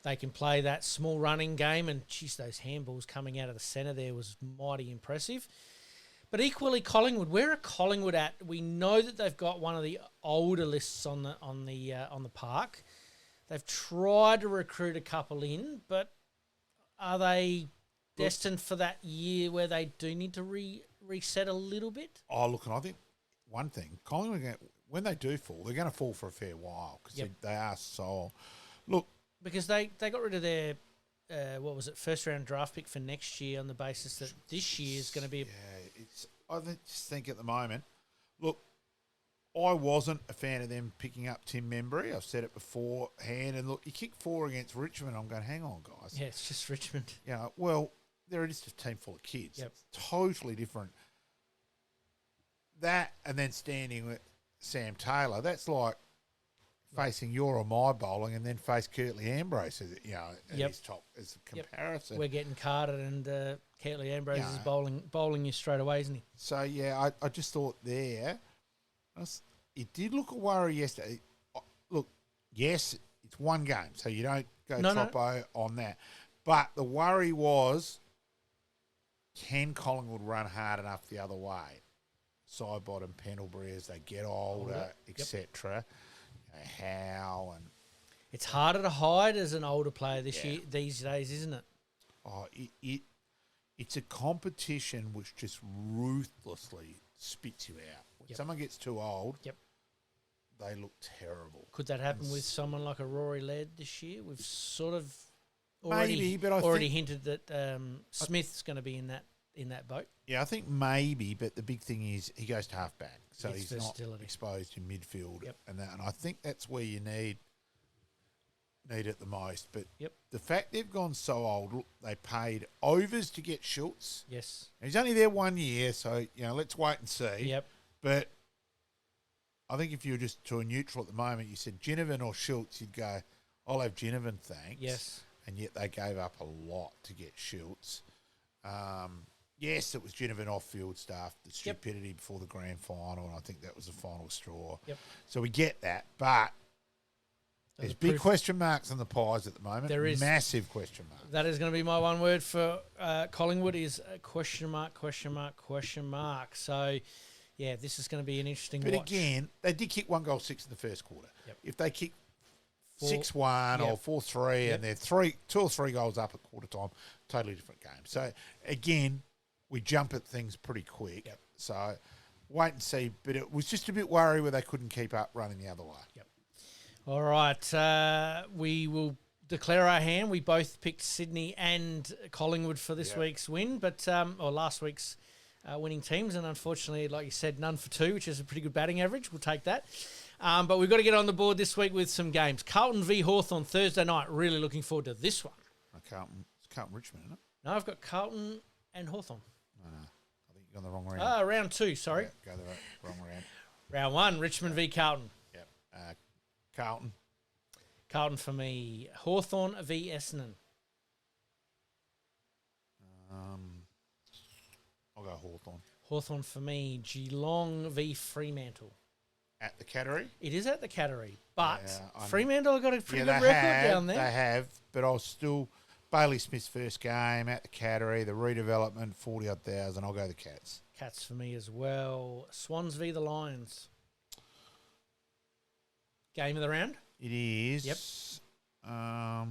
They can play that small running game, and those handballs coming out of the centre there was mighty impressive. But equally, Collingwood. Where are Collingwood at? We know that they've got one of the older lists on the park. They've tried to recruit a couple in, but are they destined for that year where they do need to reset a little bit?
Oh, look, and I think one thing, Collingwood, when they do fall, they're going to fall for a fair while because they are so... Look...
Because they got rid of their, first-round draft pick for next year on the basis that this year is going to be...
I just think at the moment... Look, I wasn't a fan of them picking up Tim Membry. I've said it beforehand. And look, you kick 4 against Richmond, I'm going, hang on, guys.
Yeah, it's just Richmond.
Well... They're just a team full of kids. It's totally different. That and then standing with Sam Taylor, that's like facing your or my bowling and then face Curtly Ambrose at his top as a comparison.
We're getting carded and Curtly Ambrose is bowling you straight away, isn't he?
So, I just thought there, it did look a worry yesterday. Look, yes, it's one game, so you don't go Troppo on that. But the worry was... Can Collingwood run hard enough the other way? Sidebottom, Pendlebury as they get older, etc. How and
it's harder to hide as an older player these days, isn't it?
Oh, it's a competition which just ruthlessly spits you out. When someone gets too old, they look terrible.
Could that happen with someone like a Rory Laird this year? We've sort of already hinted that Smith's going to be in that boat.
Yeah, I think maybe, but the big thing is he goes to halfback. so
It's
he's
versatility.
not exposed in midfield.
Yep.
And I think that's where you need it the most. But
Yep.
the fact they've gone so old, look, they paid overs to get Schultz.
Yes.
He's only there 1 year, so let's wait and see.
Yep.
But I think if you were just to a neutral at the moment, you said Ginnivan or Schultz, you'd go, I'll have Ginnivan, thanks.
Yes.
And yet they gave up a lot to get Schultz. Yes, it was Ginnivan off-field stuff, the stupidity before the grand final, and I think that was the final straw.
Yep.
So we get that, but there's big question marks on the Pies at the moment.
There is.
Massive question marks.
That is going to be my one word for Collingwood is question mark, question mark, question mark. So, yeah, this is going to be an interesting watch.
But again, they did kick 1-6 in the first quarter.
Yep.
If they kick
4-1
or 4-3 and they're 2 or 3 goals up at quarter time, totally different game. So, again, we jump at things pretty quick.
Yep.
So, wait and see. But it was just a bit worry where they couldn't keep up running the other way.
Yep. All right. We will declare our hand. We both picked Sydney and Collingwood for this week's win, or last week's winning teams. And unfortunately, like you said, none for 2, which is a pretty good batting average. We'll take that. But we've got to get on the board this week with some games. Carlton v Hawthorn Thursday night. Really looking forward to this one.
It's Carlton Richmond, isn't it?
No, I've got Carlton and Hawthorn.
No. I think you're on the wrong round.
Round 2, sorry.
Yeah, go the wrong round.
Round 1, Richmond v Carlton.
Yep. Carlton.
Carlton for me. Hawthorn v Essendon.
I'll go Hawthorn.
Hawthorn for me. Geelong v Fremantle.
At the Cattery?
It is at the Cattery, but
Yeah,
Fremantle have got a pretty good
they
record down there.
They have, but I'll still... Bailey Smith's first game at the Cattery, the redevelopment, 40-odd thousand. I'll go the Cats.
Cats for me as well. Swans v the Lions. Game of the round?
It is.
Yep.
I'll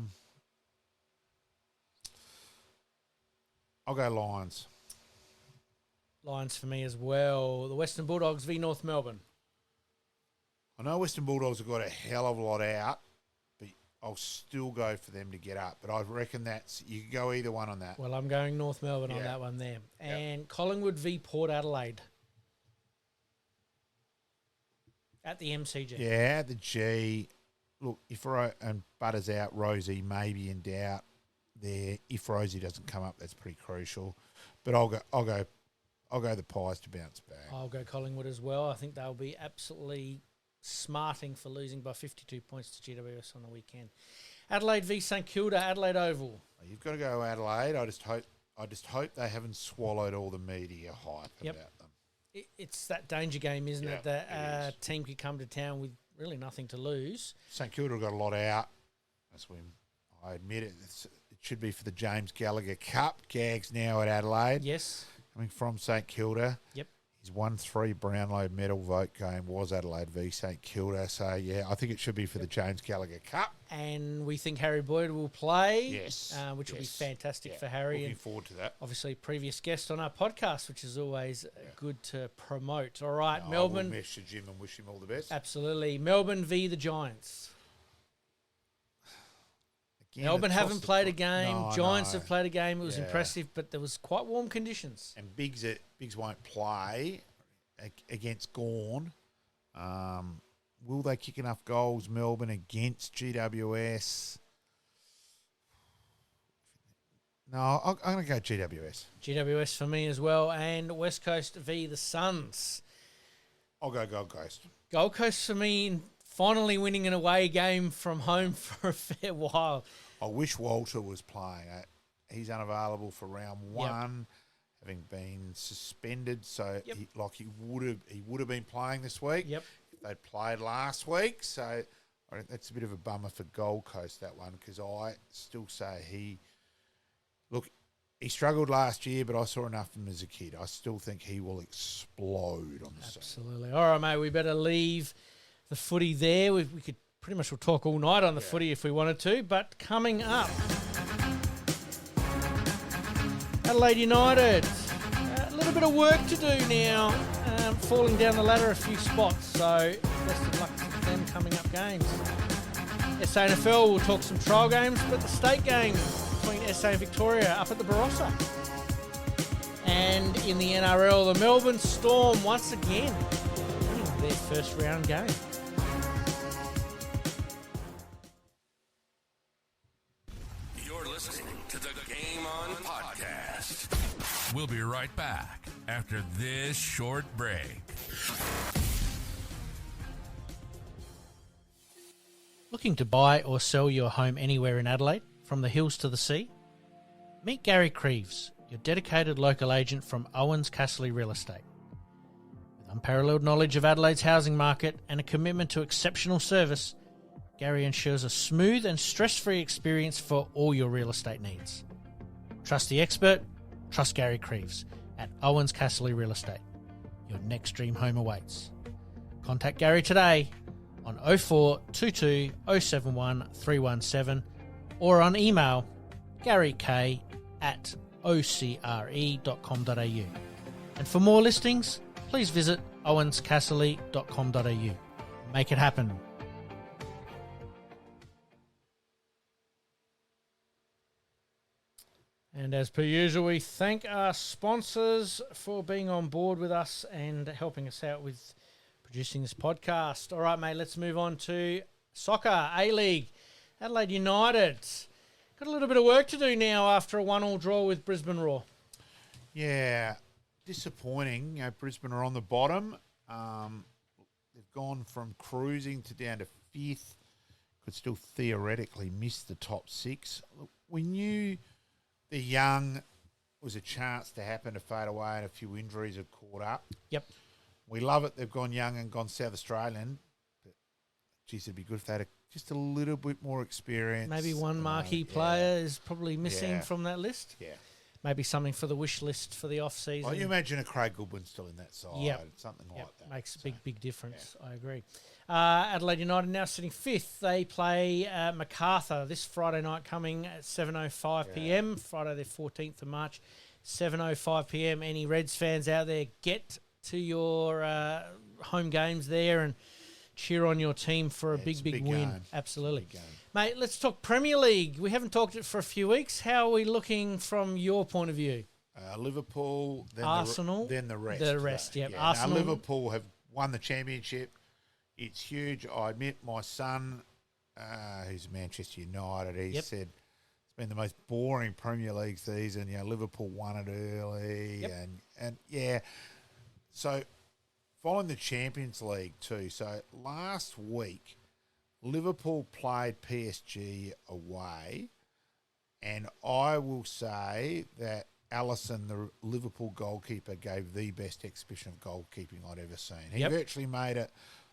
go Lions.
Lions for me as well. The Western Bulldogs v North Melbourne.
I know Western Bulldogs have got a hell of a lot out, but I'll still go for them to get up. But I reckon you can go either one on that.
Well, I'm going North Melbourne on that one there. And Collingwood v Port Adelaide. At the MCG.
Yeah, the G. Look, if and Butter's out, Rosie may be in doubt there. If Rosie doesn't come up, that's pretty crucial. But I'll go the Pies to bounce back.
I'll go Collingwood as well. I think they'll be absolutely smarting for losing by 52 points to GWS on the weekend. Adelaide v St Kilda, Adelaide Oval.
You've got to go Adelaide. I just hope they haven't swallowed all the media hype about them.
It's that danger game, isn't it? That
it is.
Team could come to town with really nothing to lose.
St Kilda have got a lot out. I admit it. It should be for the James Gallagher Cup. Gags now at Adelaide.
Yes.
Coming from St Kilda.
Yep.
His 1-3 Brownlow medal vote game was Adelaide v St Kilda. So, I think it should be for the James Gallagher Cup.
And we think Harry Boyd will play.
Yes.
Which will be fantastic for Harry.
Looking forward to that.
Obviously, previous guest on our podcast, which is always good to promote. All right,
I
Melbourne.
will message him and wish him all the best.
Absolutely. Melbourne v the Giants.
Again,
Melbourne haven't played a game.
No,
Giants
no.
have played a game. It was impressive, but there was quite warm conditions.
And Biggs won't play against Gawn. Will they kick enough goals, Melbourne, against GWS? No, I'm going to go GWS.
GWS for me as well. And West Coast v the Suns.
I'll go Gold Coast.
Gold Coast for me, finally winning an away game from home for a fair while.
I wish Walter was playing. He's unavailable for round 1, having been suspended. So he would have been playing this week.
Yep.
If they'd played last week. So I think that's a bit of a bummer for Gold Coast, that one, because I still say he struggled last year, but I saw enough of him as a kid. I still think he will explode on the scene.
Absolutely. All right, mate, we better leave the footy there. We could pretty much talk all night on the footy if we wanted to, but coming up, Adelaide United, a little bit of work to do now, falling down the ladder a few spots, so best of luck to them coming up games. SANFL, we'll talk some trial games, but the state game between SA and Victoria up at the Barossa. And in the NRL, the Melbourne Storm once again their first round game.
You're listening to the Game On Podcast. We'll be right back after this short break.
Looking to buy or sell your home anywhere in Adelaide, from the hills to the sea? Meet Gary KRIEVS, your dedicated local agent from OUWENS CASSERLY Real Estate. With unparalleled knowledge of Adelaide's housing market and a commitment to exceptional service, Gary ensures a smooth and stress-free experience for all your real estate needs. Trust the expert, trust Gary KRIEVS at OUWENS CASSERLY Real Estate. Your next dream home awaits. Contact Gary today on 0422 071 317 or on email garyk@ocre.com.au. And for more listings, please visit owenscasserly.com.au. Make it happen. And as per usual, we thank our sponsors for being on board with us and helping us out with producing this podcast. All right, mate, let's move on to soccer, A-League. Adelaide United. Got a little bit of work to do now after a 1-1 draw with Brisbane Roar.
Yeah, disappointing. Brisbane are on the bottom. They've gone from cruising to down to 5th. Could still theoretically miss the top 6. Look, we knew the young was a chance to happen to fade away and a few injuries have caught up.
Yep.
We love it. They've gone young and gone South Australian. But, geez, it'd be good if they had just a little bit more experience.
Maybe one marquee player is probably missing from that list.
Yeah.
Maybe something for the wish list for the off-season.
Well, you imagine a Craig Goodwin still in that side. Something like that.
Makes a big difference. Yeah. I agree. Adelaide United now sitting 5th. They play Macarthur this Friday night coming at 7:05pm. Friday the 14th of March, 7:05pm. Any Reds fans out there, get to your home games there and cheer on your team for a big win.
Game.
Absolutely.
Big game.
Mate, let's talk Premier League. We haven't talked it for a few weeks. How are we looking from your point of view?
Liverpool, then
Arsenal,
then the rest.
The rest,
yep.
Yeah. Arsenal.
Now, Liverpool have won the championship. It's huge. I admit my son, who's Manchester United, he said it's been the most boring Premier League season. Liverpool won it early. And yeah. So following the Champions League too. So last week, Liverpool played PSG away, and I will say that Alisson, the Liverpool goalkeeper, gave the best exhibition of goalkeeping I'd ever seen. He virtually made it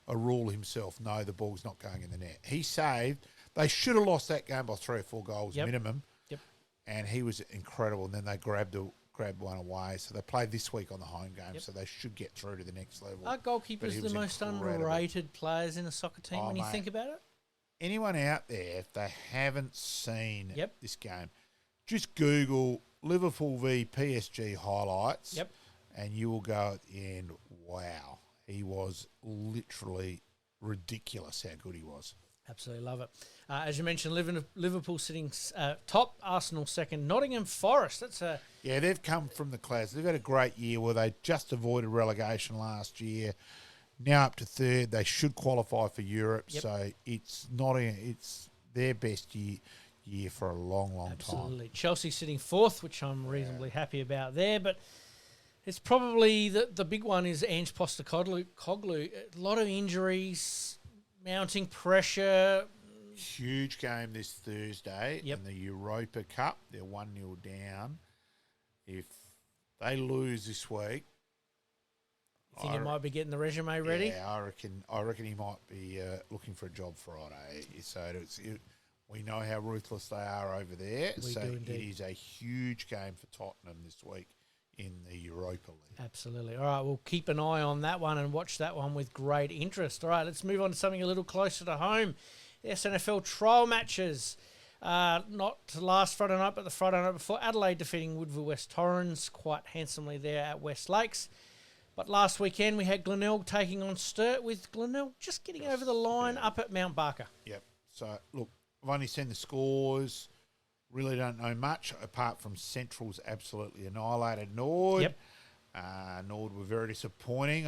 a rule himself. No, the ball's not going in the net. He saved. They should have lost that game by 3 or 4 goals minimum.
Yep.
And he was incredible. And then they grabbed one away. So they played this week on the home game. So they should get through to the next level.
Are goalkeepers the most underrated players in a soccer team when you think about it?
Anyone out there, if they haven't seen this game, just Google Liverpool v PSG highlights, and you will go at the end, wow, he was literally ridiculous how good he was.
Absolutely love it. As you mentioned, Liverpool sitting top, Arsenal second, Nottingham Forest.
They've come from the clouds. They've had a great year where they just avoided relegation last year. Now up to 3rd, they should qualify for Europe. So it's their best year for a long time.
Absolutely. Chelsea sitting 4th, which I'm reasonably happy about there, but it's probably the big one is Ange Postecoglou. A lot of injuries, mounting pressure.
Huge game this Thursday in the Europa Cup. They're 1-0 down. If they lose this week,
you think he might be getting the resume ready?
Yeah, I reckon he might be looking for a job Friday. So we know how ruthless they are over there.
We do indeed.
It is a huge game for Tottenham this week in the Europa League.
Absolutely. All right, we'll keep an eye on that one and watch that one with great interest. All right, let's move on to something a little closer to home. The SANFL trial matches. Not last Friday night, but the Friday night before. Adelaide defeating Woodville West Torrens quite handsomely there at West Lakes. But last weekend we had Glenelg taking on Sturt, with Glenelg just getting over the line up at Mount Barker.
Yep. So, look, I've only seen the scores. Really don't know much, apart from Central's absolutely annihilated Nord.
Yep.
Nord were very disappointing.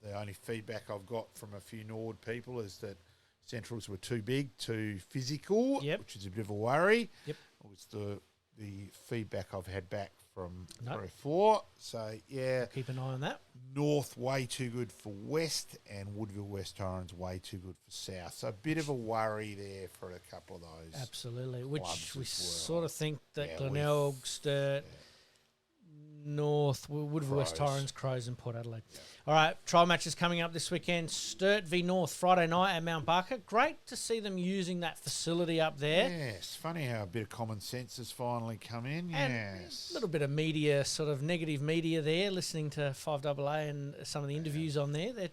the only feedback I've got from a few Nord people is that Centrals were too big, too physical, which is a bit of a worry.
Yep.
It was the feedback I've had back from 304. So, yeah.
Keep an eye on that.
North way too good for West, and Woodville West Torrens way too good for South. So a bit of a worry there for a couple of those.
Absolutely, which we sort of think that
Yeah,
Glenelg, Sturt, North, Woodville West Torrens, Crows and Port Adelaide. Yeah. All right, trial matches coming up this weekend. Sturt v North, Friday night at Mount Barker. Great to see them using that facility up there.
Yes, funny how a bit of common sense has finally come in. Yes.
A little bit of media, sort of negative media there, listening to 5AA and some of the interviews on there. They're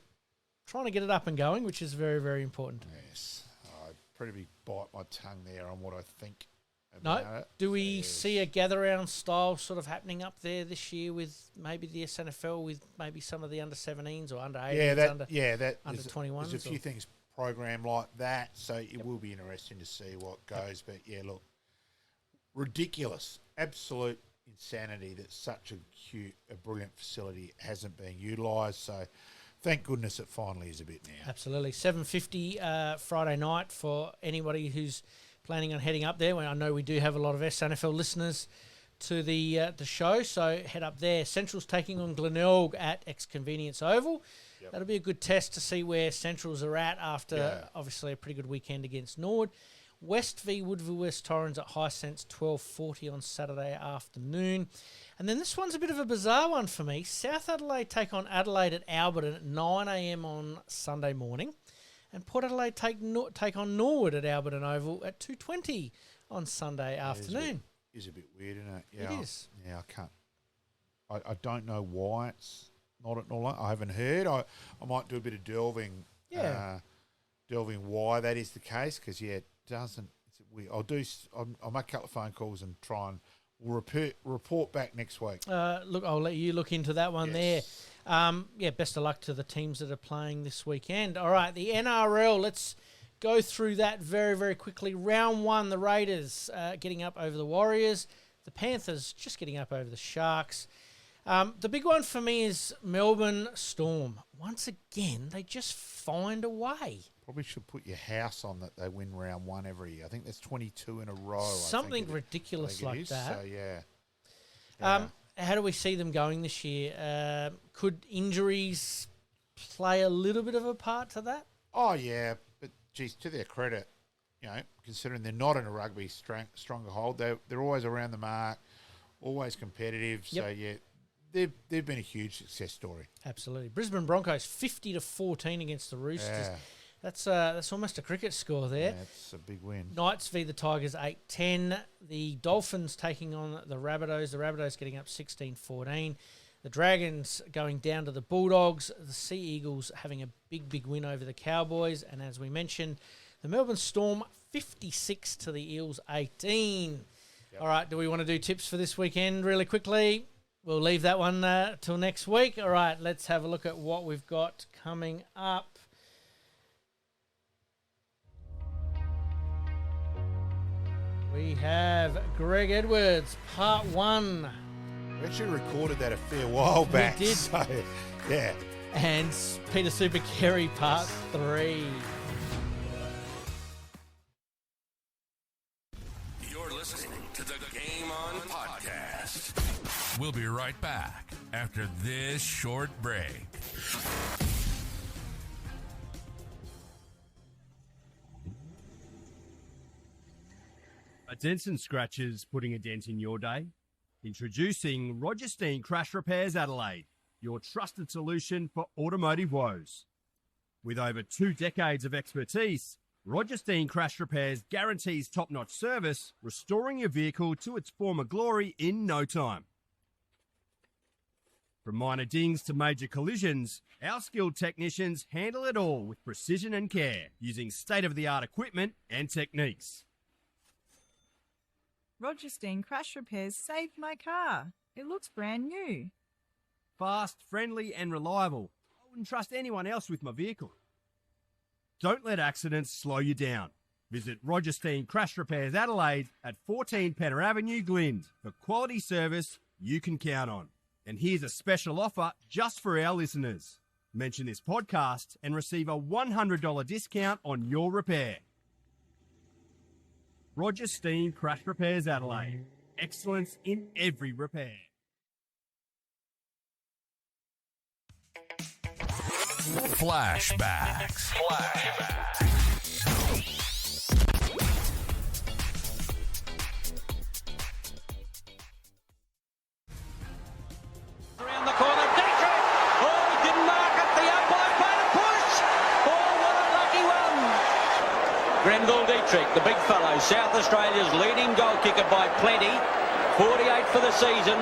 trying to get it up and going, which is very, very important.
Yes. I'd probably bite my tongue there on what I think about it.
Do we see a gather-round style sort of happening up there this year with maybe the SANFL, with maybe some of the under-17s or under-18s, under-21s?
There's a few things programmed like that, so it will be interesting to see what goes. But, yeah, look, ridiculous, absolute insanity that such a brilliant facility hasn't been utilised. So thank goodness it finally is a bit now.
Absolutely. 7:50 Friday night for anybody who's planning on heading up there. I know we do have a lot of SANFL listeners to the show, so head up there. Central's taking on Glenelg at Ex-Convenience Oval. Yep. That'll be a good test to see where Centrals are at after, obviously, a pretty good weekend against Nord. West v Woodville West Torrens at Hisense, 12:40 on Saturday afternoon. And then this one's a bit of a bizarre one for me. South Adelaide take on Adelaide at Alberton at 9 a.m. on Sunday morning. And Port Adelaide take on Norwood at Alberton Oval at 2:20 on Sunday afternoon.
Is a bit weird, isn't it? Yeah,
it is.
Yeah, I can't. I don't know why it's not at Norwood. I haven't heard. I might do a bit of delving. Delving why that is the case, because it doesn't. It's weird. I'll make a couple of phone calls and try and we'll report back next week.
Look, I'll let you look into that one there. Best of luck to the teams that are playing this weekend. All right, the NRL, let's go through that very, very quickly. Round 1, the Raiders getting up over the Warriors. The Panthers just getting up over the Sharks. The big one for me is Melbourne Storm. Once again, they just find a way.
Probably should put your house on that they win round 1 every year. I think that's 22 in a row.
Something ridiculous like that.
So, yeah.
How do we see them going this year? Could injuries play a little bit of a part to that?
Oh, yeah. But, geez, to their credit, considering they're not in a rugby stronger hold, they're always around the mark, always competitive. Yep. So, yeah, they've been a huge success story.
Absolutely. Brisbane Broncos 50-14 against the Roosters. Yeah. That's almost a cricket score there.
Yeah, that's a big win. Knights
v the Tigers 8-10. The Dolphins taking on the Rabbitohs. The Rabbitohs getting up 16-14. The Dragons going down to the Bulldogs. The Sea Eagles having a big, big win over the Cowboys. And as we mentioned, the Melbourne Storm 56 to the Eels 18. Yep. All right, do we want to do tips for this weekend really quickly? We'll leave that one till next week. All right, let's have a look at what we've got coming up. We have Greg Edwards, part 1.
We actually recorded that a fair while back.
We did.
So, yeah.
And Peter Super Carey, part 3.
You're listening to the Game On Podcast. We'll be right back after this short break.
A dents and scratches putting a dent in your day? Introducing Roger Steen Crash Repairs Adelaide, your trusted solution for automotive woes. With over 2 decades of expertise, Roger Steen Crash Repairs guarantees top-notch service, restoring your vehicle to its former glory in no time. From minor dings to major collisions, our skilled technicians handle it all with precision and care, using state-of-the-art equipment and techniques.
Roger Steen Crash Repairs saved my car. It looks brand new.
Fast, friendly and reliable. I wouldn't trust anyone else with my vehicle. Don't let accidents slow you down. Visit Roger Steen Crash Repairs Adelaide at 14 Penner Avenue, Glynde, for quality service you can count on. And here's a special offer just for our listeners. Mention this podcast and receive a $100 discount on your repair. Roger Steen Crash Repairs Adelaide. Excellence in every repair.
Flashbacks.
Around the corner, Dietrich! Oh, he didn't mark it. The umpire made a push. Oh, what a lucky one. Grenville Dietrich, the big fellow, South Australia's leading goal kicker by plenty. 48 for the season.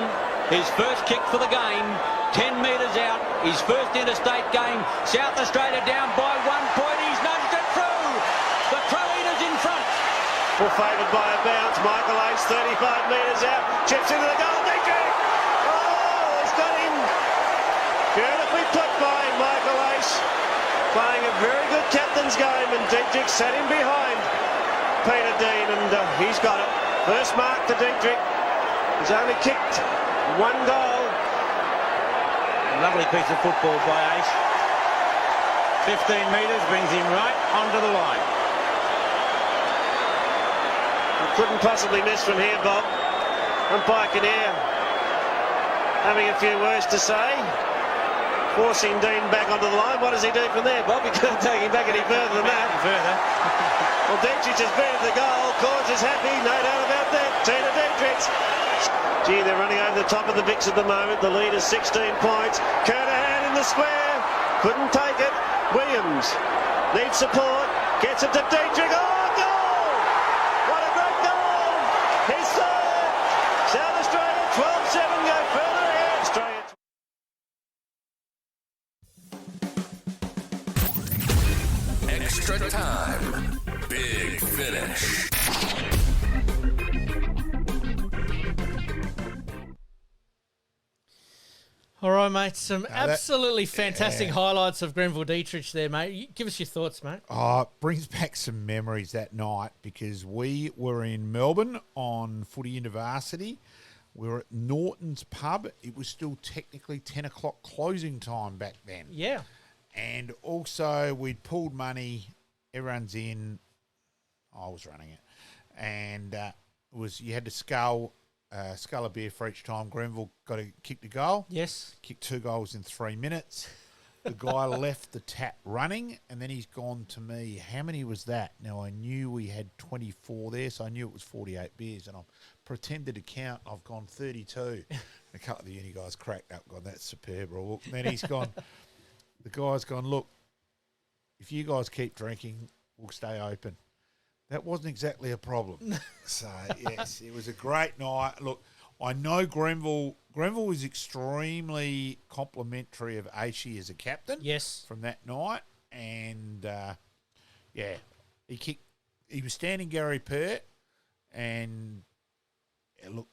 His first kick for the game. 10 metres out. His first interstate game. South Australia down by 1 point. He's nudged it through. The throw-in is in front.
Well, favoured by a bounce. Michael Ace, 35 metres out. Chips into the goal. Dietrich! Oh, it's got him. Beautifully put by Michael Ace. Playing a very good captain's game, and Dietrich sat him behind Peter Dean, and he's got it. First mark to Dietrich. He's only kicked 1 goal.
Lovely piece of football by Ace. 15 metres brings him right onto the line.
Couldn't possibly miss from here, Bob. Umpire Kinnear having a few words to say. Forcing Dean back onto the line. What does he do from there, Bob? He couldn't take him back any further than that. Well, Dietrich has been at the goal. Corns is happy, no doubt about that. Tina Dietrich. Gee, they're running over the top of the Vicks at the moment. The lead is 16 points. Kernahan in the square. Couldn't take it. Williams needs support. Gets it to Dietrich. Oh, goal! What a great goal! His third. South Australia 12-7 go further ahead. Australia.
Extra time. Big finish.
All right, mate. Some absolutely fantastic highlights of Grenville Dietrich there, mate. Give us your thoughts, mate.
Oh, it brings back some memories that night because we were in Melbourne on Footy University. We were at Norton's pub. It was still technically 10 o'clock closing time back then.
Yeah.
And also we'd pulled money. Everyone's in. I was running it. And you had to scull a beer for each time Grenville got a kick to goal.
Yes.
Kicked 2 goals in 3 minutes. The guy left the tap running, and then he's gone to me, how many was that? Now, I knew we had 24 there, so I knew it was 48 beers, and I pretended to count. I've gone 32. A couple of the uni guys cracked up, gone, that's superb. Look, and then he's gone, the guy's gone, look, if you guys keep drinking, we'll stay open. That wasn't exactly a problem. So, yes, it was a great night. Look, I know Grenville was extremely complimentary of Aishi as a captain.
Yes.
From that night. And, he was standing Gary Pert. And, look,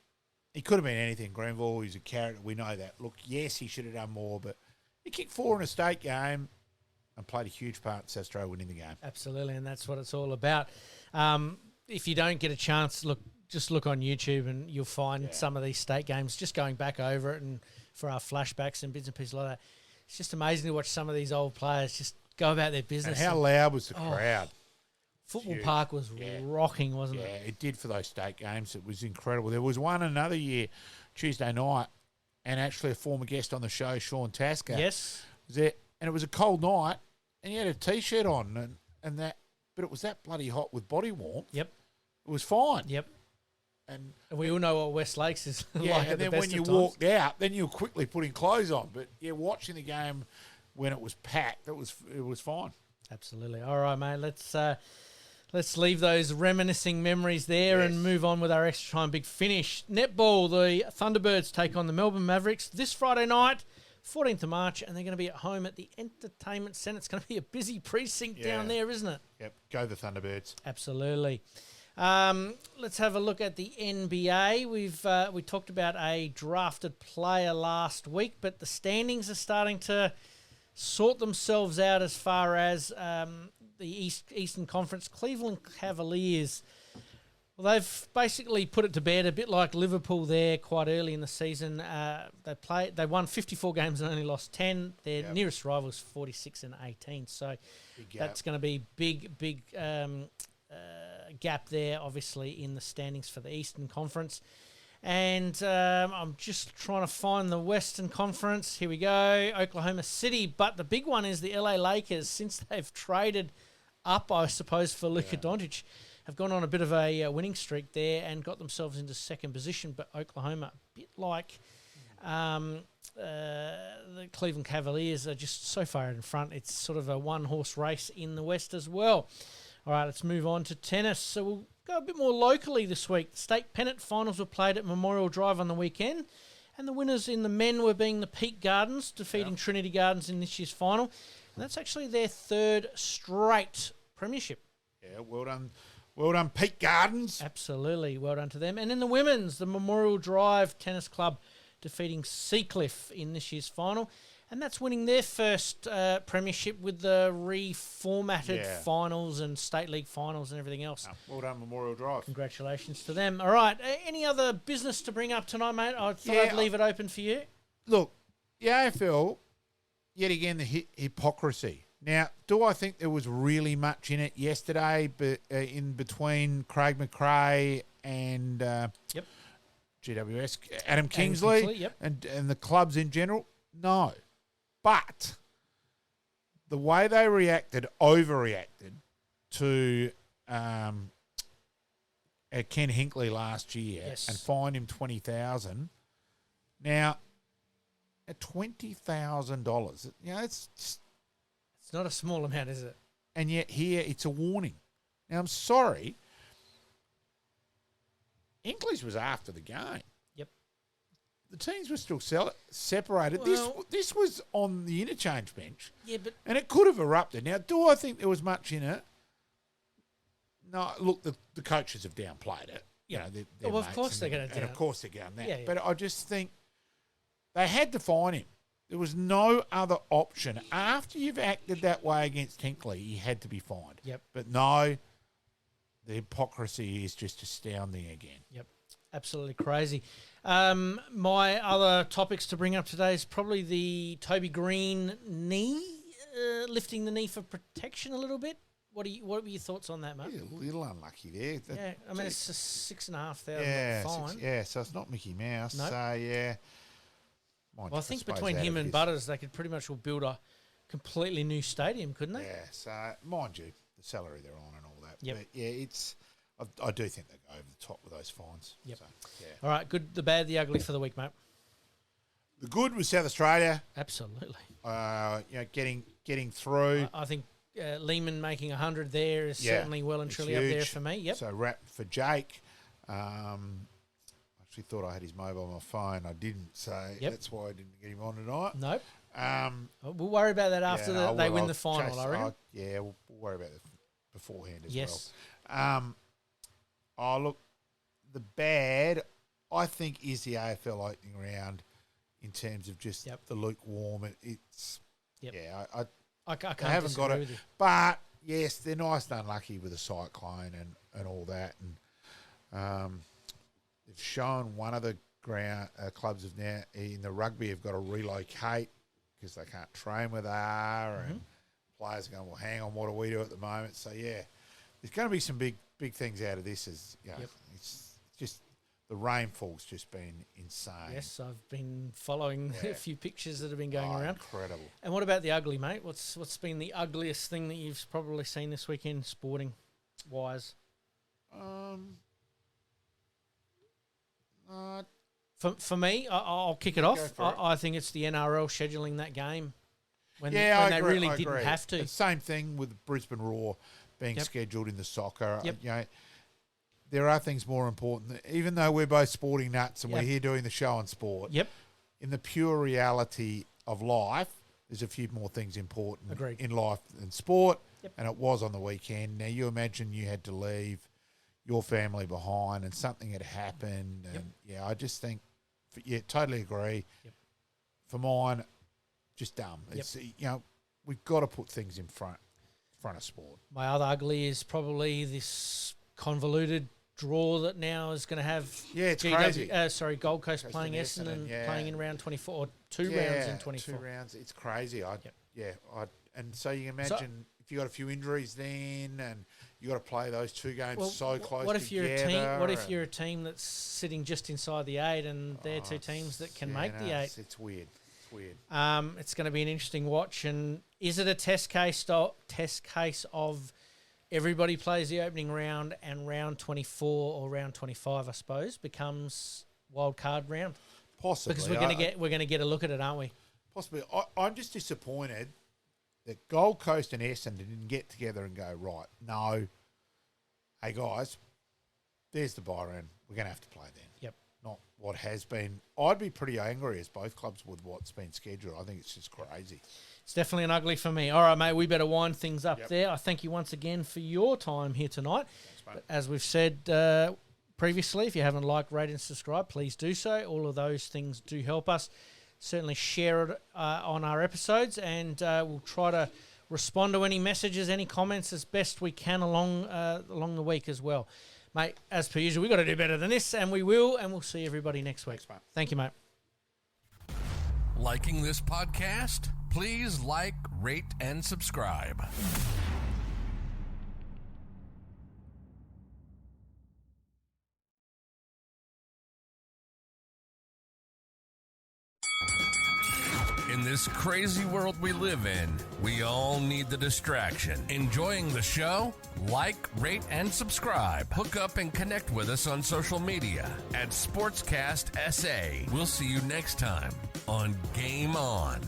he could have been anything, Grenville. He's a character. We know that. Look, yes, he should have done more. But he kicked 4 in a state game and played a huge part in South Australia winning the game.
Absolutely, and that's what it's all about. If you don't get a chance, just look on YouTube and you'll find some of these state games, just going back over it and for our flashbacks and bits and pieces like that. It's just amazing to watch some of these old players just go about their business.
And how loud was the crowd?
Football Park was rocking, wasn't it?
Yeah, it did for those state games. It was incredible. There was one another year, Tuesday night, and actually a former guest on the show, Sean Tasker, was there, and it was a cold night, and he had a T-shirt on, and that, but it was that bloody hot with body warmth.
Yep.
It was fine.
Yep.
And
we all know what West Lakes is like
and
at the
then
best
when you
of times.
walked out, then you were quickly putting clothes on. But watching the game when it was packed, it was fine.
Absolutely. All right, mate. Let's leave those reminiscing memories there and move on with our extra time big finish. Netball, the Thunderbirds take on the Melbourne Mavericks this Friday night, 14th of March, and they're going to be at home at the Entertainment Centre. It's going to be a busy precinct down there, isn't it?
Yep. Go the Thunderbirds.
Absolutely. Let's have a look at the NBA. We talked about a drafted player last week, but the standings are starting to sort themselves out as far as the Eastern Conference. Cleveland Cavaliers Well, they've basically put it to bed a bit like Liverpool there quite early in the season. They won 54 games and only lost 10. Their nearest rival is 46 and 18. So that's going to be big gap there, obviously, in the standings for the Eastern Conference. And I'm just trying to find the Western Conference. Here we go, Oklahoma City. But the big one is the LA Lakers. Since they've traded up, I suppose, for Luka Doncic, have gone on a bit of a winning streak there and got themselves into second position. But Oklahoma, a bit like the Cleveland Cavaliers, are just so far in front. It's sort of a one-horse race in the West as well. All right, let's move on to tennis. So we'll go a bit more locally this week. The state pennant finals were played at Memorial Drive on the weekend, and the winners in the men were being the Peak Gardens, defeating Trinity Gardens in this year's final. And that's actually their third straight premiership.
Yeah, well done. Well done, Peak Gardens.
Absolutely, well done to them. And in the women's, the Memorial Drive Tennis Club defeating Seacliff in this year's final. And that's winning their first premiership with the reformatted finals and state league finals and everything else.
Well done, Memorial Drive.
Congratulations to them. All right, any other business to bring up tonight, mate? I thought I'd leave it open for you.
Look, the AFL, yet again, the hypocrisy. Now, do I think there was really much in it yesterday in between Craig McRae and GWS, Adam Kingsley, and the clubs in general? No. But the way they overreacted to Ken Hinkley last year and fined him $20,000. Now, at $20,000, it's
not a small amount, is it?
And yet here it's a warning. Now, I'm sorry. Hinkley's was after the game.
Yep.
The teams were still separated.
Well,
this was on the interchange bench.
Yeah, but...
And it could have erupted. Now, do I think there was much in it? No, look, the coaches have downplayed it. You know, they're
of course they're going to do
it. And of course they're going that.
Yeah.
But I just think they had to fine him. There was no other option. After you've acted that way against Hinkley, he had to be fined.
Yep.
But no, the hypocrisy is just astounding again.
Yep. Absolutely crazy. My other topics to bring up today is probably the Toby Green knee, lifting the knee for protection a little bit. What were your thoughts on that, mate?
He's a little unlucky there.
Yeah, I mean, it's a $6,500 fine.
So it's not Mickey Mouse.
Nope.
So, yeah.
Well, I think between him and Butters, they could pretty much all build a completely new stadium, couldn't they?
Yeah, so mind you, the salary they're on and all that.
Yep.
But, yeah, I do think they go over the top with those fines.
Yep.
So, yeah.
All right, good, the bad, the ugly for the week, mate.
The good was South Australia.
Absolutely.
Getting through.
I think Lehman making 100 there is certainly well and truly
huge.
up there for me. Yep.
So wrap for Jake. Actually thought I had his mobile on my phone. I didn't, so that's why I didn't get him on tonight.
Nope. We'll worry about that after they win the final, I reckon.
We'll worry about it beforehand as
well.
Look, the bad, I think, is the AFL opening round in terms of just the lukewarm. I
can't
haven't got it.
with you.
But, yes, they're nice and unlucky with the cyclone and all that. And they've shown one of the clubs have now in the rugby have got to relocate because they can't train with R, and players are going, well, hang on, what do we do at the moment? So, yeah, there's going to be some big things out of this. It's just the rainfall's just been insane.
Yes, I've been following a few pictures that have been going around.
Incredible.
And what about the ugly, mate? What's been the ugliest thing that you've probably seen this weekend, sporting-wise? For me, I'll kick it off. I think it's the NRL scheduling that game when they really didn't have to.
The same thing with Brisbane Roar being scheduled in the soccer.
Yep.
There are things more important. Even though we're both sporting nuts and we're here doing the show on sport, in the pure reality of life, there's a few more things important in life than sport, and it was on the weekend. Now, you imagine you had to leave your family behind and something had happened. And, I just think, totally agree. For mine, just dumb. It's, we've got to put things in front of sport.
My other ugly is probably this convoluted draw that now is going to have
it's crazy.
Gold Coast playing Essendon playing in round 24, or two rounds in 24.
2 rounds. It's crazy. And so you can imagine if you got a few injuries then, and you got to play those 2 games close
what if
together.
You're a team? What if you're a team that's sitting just inside the 8, and they're 2 teams that can make the 8?
It's weird.
It's going to be an interesting watch. And is it a test case of everybody plays the opening round, and round 24 or round 25, I suppose, becomes wild card round?
Possibly,
because we're going to get a look at it, aren't we?
Possibly. I'm just disappointed that Gold Coast and Essendon didn't get together and go, right, no, hey guys, there's the bye round. We're going to have to play then.
Yep.
Not what has been. I'd be pretty angry as both clubs with what's been scheduled. I think it's just crazy.
It's definitely an ugly for me. All right, mate, we better wind things up there. I thank you once again for your time here tonight. Thanks, as we've said previously, if you haven't liked, rate and subscribe, please do so. All of those things do help us. Certainly share it on our episodes, and we'll try to respond to any messages, any comments as best we can along the week as well. Mate, as per usual, we've got to do better than this, and we will, and we'll see everybody next week.
Thanks, mate.
Thank you, mate.
Liking this podcast? Please like, rate, and subscribe. In this crazy world we live in, we all need the distraction. Enjoying the show? Like, rate, and subscribe. Hook up and connect with us on social media at Sportscast SA. We'll see you next time on Game On.